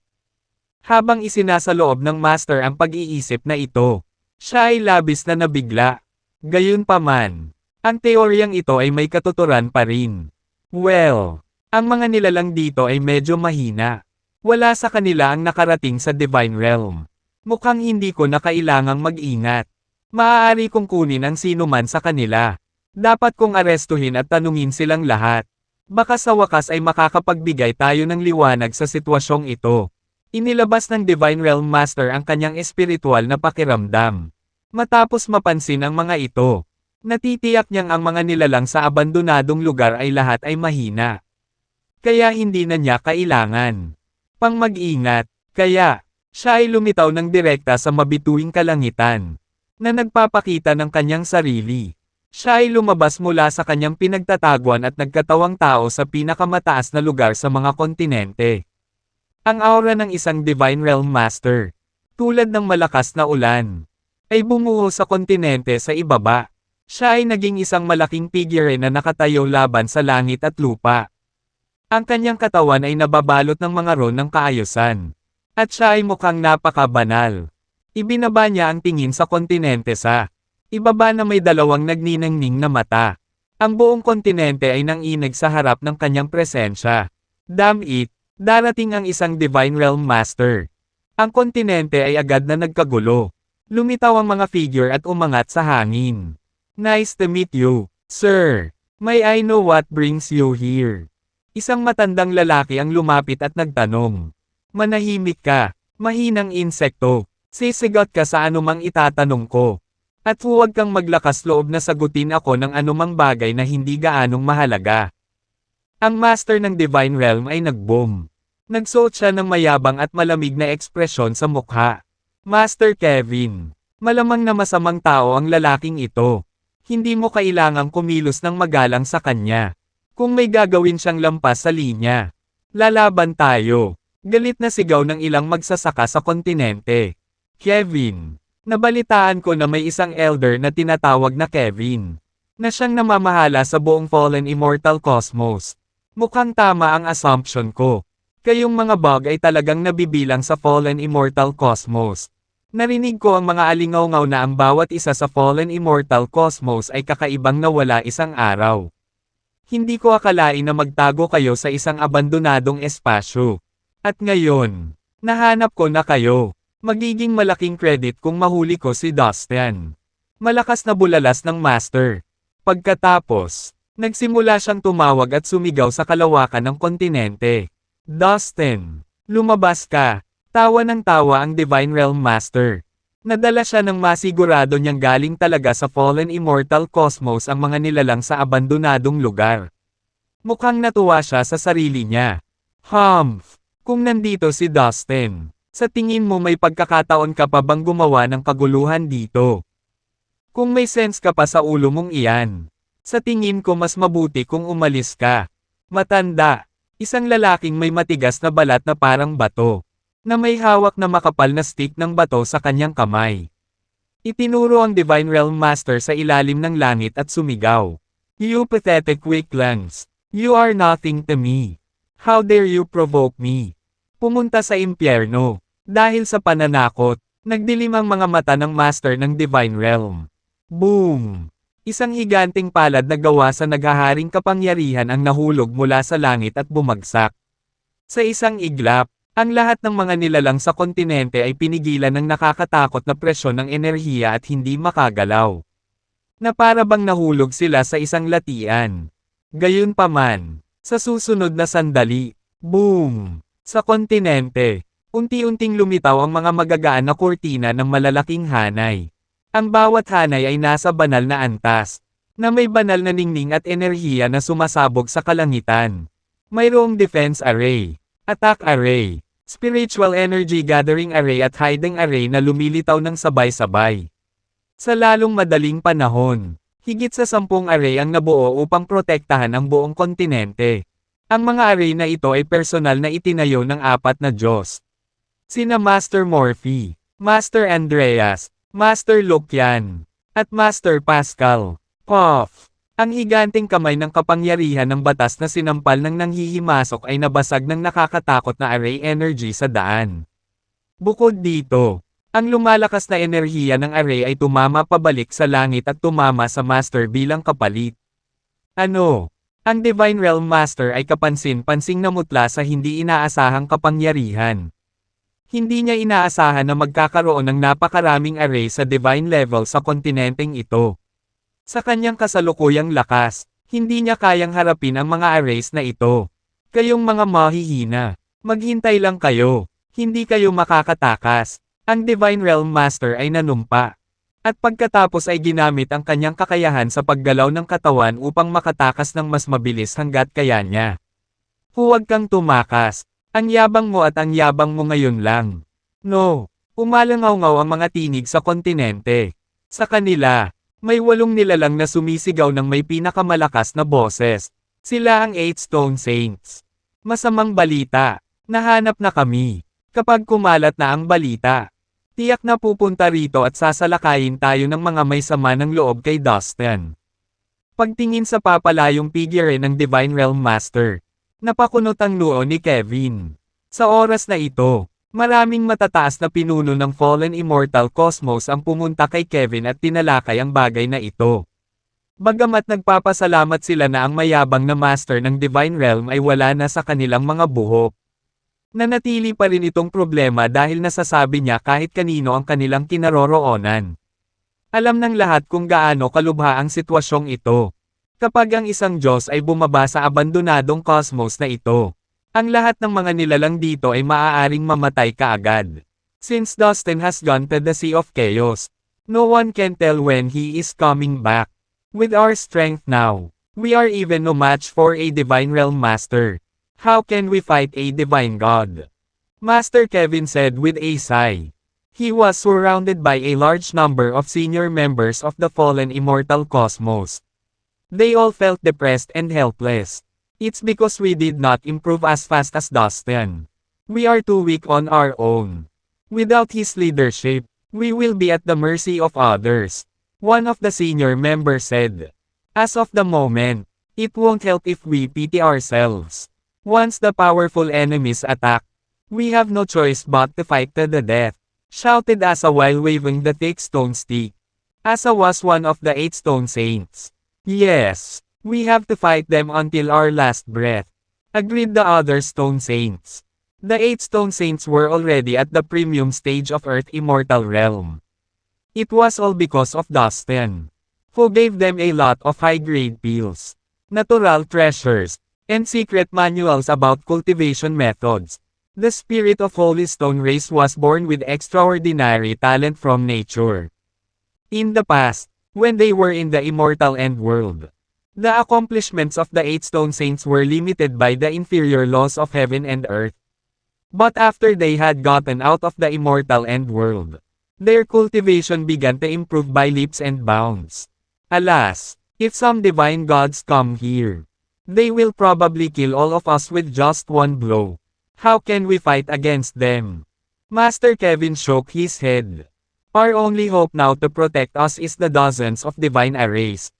Habang isinasaloob ng Master ang pag-iisip na ito, siya ay labis na nabigla. Gayunpaman, ang teoryang ito ay may katuturan pa rin. Well, ang mga nilalang dito ay medyo mahina. Wala sa kanila ang nakarating sa Divine Realm. Mukhang hindi ko na kailangang mag-ingat. Maaari kong kunin ang sino man sa kanila. Dapat kong arestuhin at tanungin silang lahat. Baka sa wakas ay makakapagbigay tayo ng liwanag sa sitwasyong ito. Inilabas ng Divine Realm Master ang kanyang espiritual na pakiramdam. Matapos mapansin ang mga ito, natitiyak niyang ang mga nilalang sa abandonadong lugar ay lahat ay mahina. Kaya hindi na niya kailangan pang mag-ingat, kaya siya ay lumitaw ng direkta sa mabituing kalangitan, na nagpapakita ng kanyang sarili. Siya ay lumabas mula sa kanyang pinagtataguan at nagkatawang tao sa pinakamataas na lugar sa mga kontinente. Ang aura ng isang Divine Realm Master, tulad ng malakas na ulan, ay bumuho sa kontinente sa ibaba. Siya ay naging isang malaking figure na nakatayo laban sa langit at lupa. Ang kanyang katawan ay nababalot ng mga ron ng kaayusan. At siya ay mukhang napakabanal. Ibinaba niya ang tingin sa kontinente sa ibaba na may dalawang nagniningning na mata. Ang buong kontinente ay nanginig sa harap ng kanyang presensya. Damn it, darating ang isang Divine Realm Master. Ang kontinente ay agad na nagkagulo. Lumitaw ang mga figure at umangat sa hangin. Nice to meet you, sir. May I know what brings you here? Isang matandang lalaki ang lumapit at nagtanong. Manahimik ka, mahinang insekto. Sisigot ka sa anumang itatanong ko. At huwag kang maglakas loob na sagutin ako ng anumang bagay na hindi gaanong mahalaga. Ang Master ng Divine Realm ay nag-boom. Nagsuot siya ng mayabang at malamig na ekspresyon sa mukha. Master Kevin, malamang na masamang tao ang lalaking ito. Hindi mo kailangang kumilos ng magalang sa kanya. Kung may gagawin siyang lampas sa linya, lalaban tayo. Galit na sigaw ng ilang magsasaka sa kontinente. Kevin, nabalitaan ko na may isang elder na tinatawag na Kevin, na siyang namamahala sa buong fallen immortal cosmos. Mukhang tama ang assumption ko. Kayong mga bug ay talagang nabibilang sa fallen immortal cosmos. Narinig ko ang mga alingaw-ngaw na ang bawat isa sa fallen immortal cosmos ay kakaibang nawala isang araw. Hindi ko akalain na magtago kayo sa isang abandonadong espasyo. At ngayon, nahanap ko na kayo. Magiging malaking credit kung mahuli ko si Dustin. Malakas na bulalas ng Master. Pagkatapos, nagsimula siyang tumawag at sumigaw sa kalawakan ng kontinente. Dustin, lumabas ka. Tawa ng tawa ang Divine Realm Master. Nadala siya ng masigurado niyang galing talaga sa fallen immortal cosmos ang mga nilalang sa abandonadong lugar. Mukhang natuwa siya sa sarili niya. Humph! Kung nandito si Dustin, sa tingin mo may pagkakataon ka pa bang gumawa ng kaguluhan dito? Kung may sense ka pa sa ulo mong iyan, sa tingin ko mas mabuti kung umalis ka. Matanda, isang lalaking may matigas na balat na parang bato, na may hawak na makapal na stick ng bato sa kanyang kamay. Itinuro ang Divine Realm Master sa ilalim ng langit at sumigaw. You pathetic weaklings. You are nothing to me. How dare you provoke me? Pumunta sa impyerno. Dahil sa pananakot, nagdilim ang mga mata ng Master ng Divine Realm. Boom! Isang higanting palad na gawa sa naghaharing kapangyarihan ang nahulog mula sa langit at bumagsak. Sa isang iglap, ang lahat ng mga nilalang sa kontinente ay pinigilan ng nakakatakot na presyon ng enerhiya at hindi makagalaw. Na para bang nahulog sila sa isang latian. Gayunpaman, sa susunod na sandali, boom! Sa kontinente, unti-unting lumitaw ang mga magagaan na kurtina ng malalaking hanay. Ang bawat hanay ay nasa banal na antas, na may banal na ningning at enerhiya na sumasabog sa kalangitan. Mayroong defense array, attack array, spiritual energy gathering array at hiding array na lumilitaw ng sabay-sabay. Sa lalong madaling panahon, higit sa 10 array ang nabuo upang protektahan ang buong kontinente. Ang mga array na ito ay personal na itinayo ng 4 na Diyos. Sina Master Morphe, Master Andreas, Master Lucian, at Master Pascal. Puff! Ang higanteng kamay ng kapangyarihan ng batas na sinampal ng nanghihimasok ay nabasag ng nakakatakot na array energy sa daan. Bukod dito, ang lumalakas na enerhiya ng array ay tumama pabalik sa langit at tumama sa Master bilang kapalit. Ano? Ang Divine Realm Master ay kapansin-pansing namutla sa hindi inaasahang kapangyarihan. Hindi niya inaasahan na magkakaroon ng napakaraming array sa divine level sa kontinenteng ito. Sa kanyang kasalukuyang lakas, hindi niya kayang harapin ang mga arrays na ito. Kayong mga mahihina, maghintay lang kayo, hindi kayo makakatakas. Ang Divine Realm Master ay nanumpa. At pagkatapos ay ginamit ang kanyang kakayahan sa paggalaw ng katawan upang makatakas ng mas mabilis hanggat kaya niya. Huwag kang tumakas, ang yabang mo at ang yabang mo ngayon lang. No, umalangaw-ngaw ang mga tinig sa kontinente. Sa kanila, may 8 nilalang na sumisigaw ng may pinakamalakas na boses. Sila ang 8 Stone Saints. Masamang balita, nahanap na kami. Kapag kumalat na ang balita, tiyak na pupunta rito at sasalakayin tayo ng mga may sama ng loob kay Dustin. Pagtingin sa papalayong figure ng Divine Realm Master, napakunot ang noo ni Kevin. Sa oras na ito, maraming matataas na pinuno ng Fallen Immortal Cosmos ang pumunta kay Kevin at tinalakay ang bagay na ito. Bagamat nagpapasalamat sila na ang mayabang na Master ng Divine Realm ay wala na sa kanilang mga buhok. Nanatili pa rin itong problema dahil nasasabi niya kahit kanino ang kanilang kinaroroonan. Alam ng lahat kung gaano kalubha ang sitwasyong ito. Kapag ang isang Diyos ay bumaba sa abandonadong cosmos na ito, ang lahat ng mga nilalang dito ay maaaring mamatay kaagad. Since Dustin has gone to the Sea of Chaos, no one can tell when he is coming back. With our strength now, we are even no match for a Divine Realm Master. How can we fight a Divine God? Master Kevin said with a sigh. He was surrounded by a large number of senior members of the Fallen Immortal Cosmos. They all felt depressed and helpless. It's because we did not improve as fast as Dustin. We are too weak on our own. Without his leadership, we will be at the mercy of others. One of the senior members said. As of the moment, it won't help if we pity ourselves. Once the powerful enemies attack, we have no choice but to fight to the death, shouted Asa while waving the thick stone stick. Asa was one of the 8 Stone Saints. Yes. We have to fight them until our last breath, agreed the other Stone Saints. The 8 Stone Saints were already at the premium stage of Earth Immortal Realm. It was all because of Dustin, who gave them a lot of high-grade pills, natural treasures, and secret manuals about cultivation methods. The spirit of Holy Stone race was born with extraordinary talent from nature. In the past, when they were in the immortal end world, the accomplishments of the 8 Stone Saints were limited by the inferior laws of heaven and earth. But after they had gotten out of the immortal end world, their cultivation began to improve by leaps and bounds. Alas, if some divine gods come here, they will probably kill all of us with just one blow. How can we fight against them? Master Kevin shook his head. Our only hope now to protect us is the dozens of divine arrays.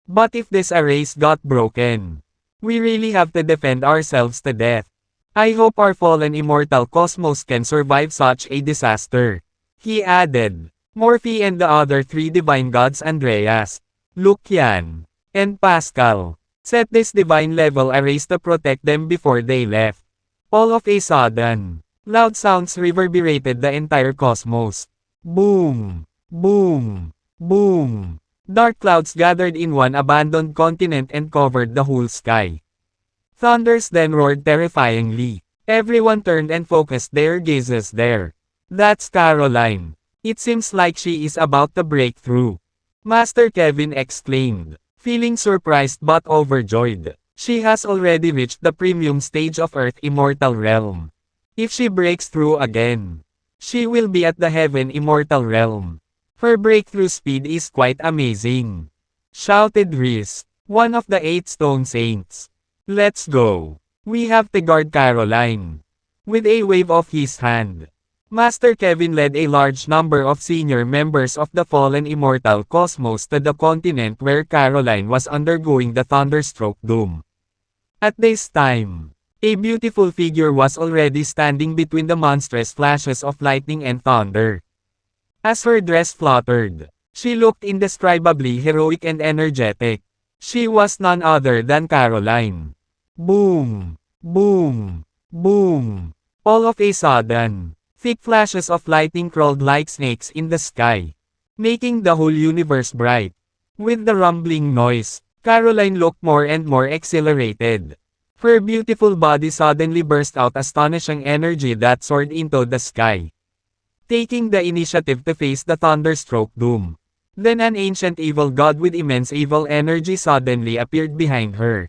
But if this arrays got broken, we really have to defend ourselves to death. I hope our fallen immortal cosmos can survive such a disaster. He added. Morphe and the other 3 divine gods Andreas, Lucian, and Pascal set this divine level arrays to protect them before they left. All of a sudden, loud sounds reverberated the entire cosmos. Boom! Boom! Boom! Dark clouds gathered in one abandoned continent and covered the whole sky. Thunders then roared terrifyingly. Everyone turned and focused their gazes there. That's Caroline. It seems like she is about to break through. Master Kevin exclaimed, feeling surprised but overjoyed. She has already reached the premium stage of Earth Immortal Realm. If she breaks through again, she will be at the Heaven Immortal Realm. Her breakthrough speed is quite amazing, shouted Rhys, one of the 8 Stone Saints. Let's go. We have to guard Caroline. With a wave of his hand, Master Kevin led a large number of senior members of the fallen immortal cosmos to the continent where Caroline was undergoing the Thunderstroke Doom. At this time, a beautiful figure was already standing between the monstrous flashes of lightning and thunder. As her dress fluttered, she looked indescribably heroic and energetic. She was none other than Caroline. Boom! Boom! Boom! All of a sudden, thick flashes of lightning crawled like snakes in the sky, making the whole universe bright. With the rumbling noise, Caroline looked more and more exhilarated. Her beautiful body suddenly burst out astonishing energy that soared into the sky, taking the initiative to face the Thunderstroke Doom. Then an ancient evil god with immense evil energy suddenly appeared behind her.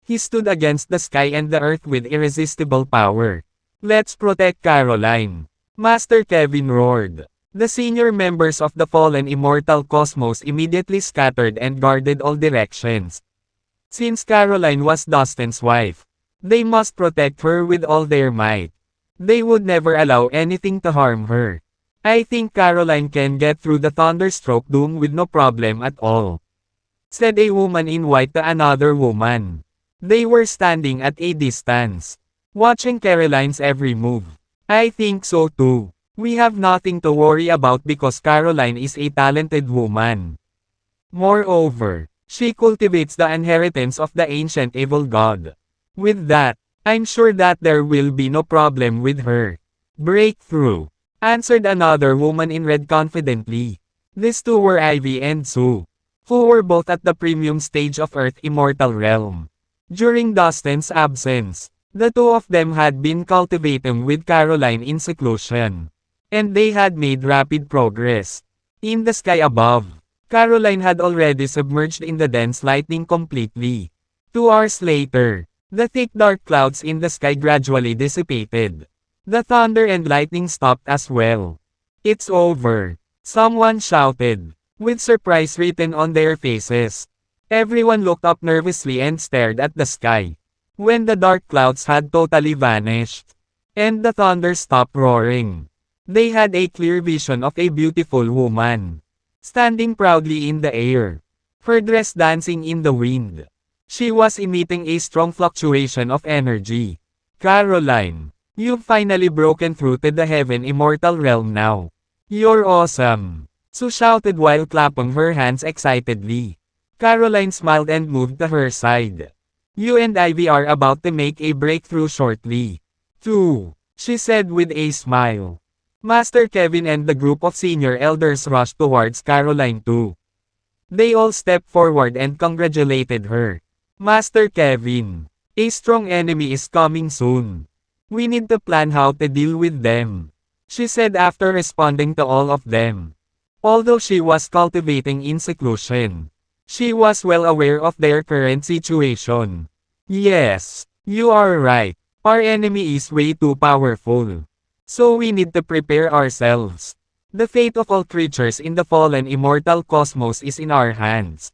He stood against the sky and the earth with irresistible power. Let's protect Caroline! Master Kevin roared. The senior members of the fallen immortal cosmos immediately scattered and guarded all directions. Since Caroline was Dustin's wife, they must protect her with all their might. They would never allow anything to harm her. I think Caroline can get through the Thunderstroke Doom with no problem at all, said a woman in white to another woman. They were standing at a distance, watching Caroline's every move. I think so too. We have nothing to worry about because Caroline is a talented woman. Moreover, she cultivates the inheritance of the ancient evil god. With that, I'm sure that there will be no problem with her. Breakthrough, answered another woman in red confidently. These two were Ivy and Sue, who were both at the premium stage of Earth Immortal Realm. During Dustin's absence, the two of them had been cultivating with Caroline in seclusion, and they had made rapid progress. In the sky above, Caroline had already submerged in the dense lightning completely. 2 hours later, the thick dark clouds in the sky gradually dissipated. The thunder and lightning stopped as well. It's over, someone shouted, with surprise written on their faces. Everyone looked up nervously and stared at the sky. When the dark clouds had totally vanished, and the thunder stopped roaring, they had a clear vision of a beautiful woman, standing proudly in the air, her dress dancing in the wind. She was emitting a strong fluctuation of energy. Caroline, you've finally broken through to the heaven immortal realm now. You're awesome, Sue shouted while clapping her hands excitedly. Caroline smiled and moved to her side. You and Ivy are about to make a breakthrough shortly, too, she said with a smile. Master Kevin and the group of senior elders rushed towards Caroline too. They all stepped forward and congratulated her. Master Kevin, a strong enemy is coming soon. We need to plan how to deal with them, she said after responding to all of them. Although she was cultivating in seclusion, she was well aware of their current situation. Yes, you are right. Our enemy is way too powerful. So we need to prepare ourselves. The fate of all creatures in the fallen immortal cosmos is in our hands.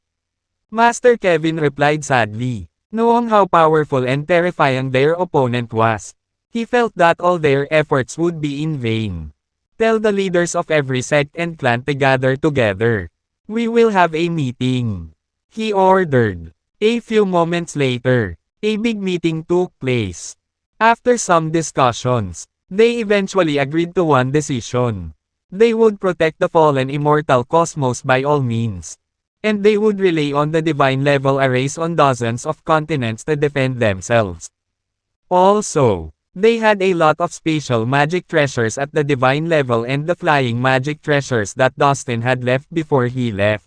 Master Kevin replied sadly, knowing how powerful and terrifying their opponent was. He felt that all their efforts would be in vain. Tell the leaders of every sect and clan to gather together. We will have a meeting, he ordered. A few moments later, a big meeting took place. After some discussions, they eventually agreed to one decision. They would protect the fallen immortal cosmos by all means. And they would rely on the divine level arrays on dozens of continents to defend themselves. Also, they had a lot of special magic treasures at the divine level and the flying magic treasures that Dustin had left before he left.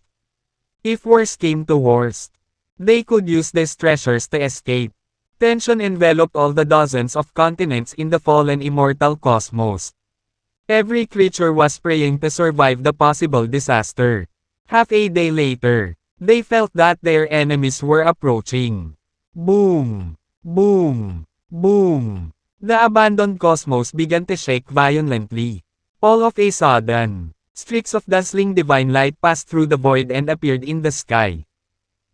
If worse came to worst, they could use these treasures to escape. Tension enveloped all the dozens of continents in the fallen immortal cosmos. Every creature was praying to survive the possible disaster. Half a day later, they felt that their enemies were approaching. Boom! Boom! Boom! The abandoned cosmos began to shake violently. All of a sudden, streaks of dazzling divine light passed through the void and appeared in the sky.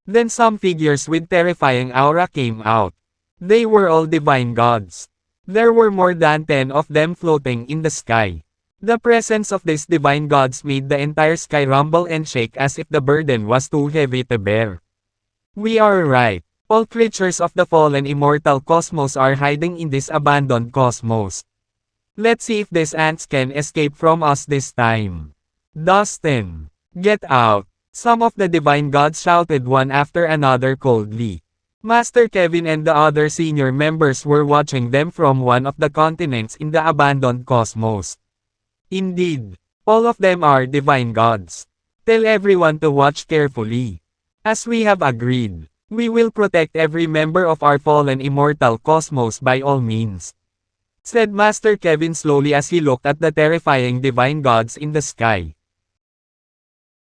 Then some figures with terrifying aura came out. They were all divine gods. There were more than 10 of them floating in the sky. The presence of these divine gods made the entire sky rumble and shake as if the burden was too heavy to bear. We are right. All creatures of the fallen immortal cosmos are hiding in this abandoned cosmos. Let's see if these ants can escape from us this time. Dustin, get out! Some of the divine gods shouted one after another coldly. Master Kevin and the other senior members were watching them from one of the continents in the abandoned cosmos. Indeed, all of them are divine gods. Tell everyone to watch carefully. As we have agreed, we will protect every member of our fallen immortal cosmos by all means, said Master Kevin slowly as he looked at the terrifying divine gods in the sky.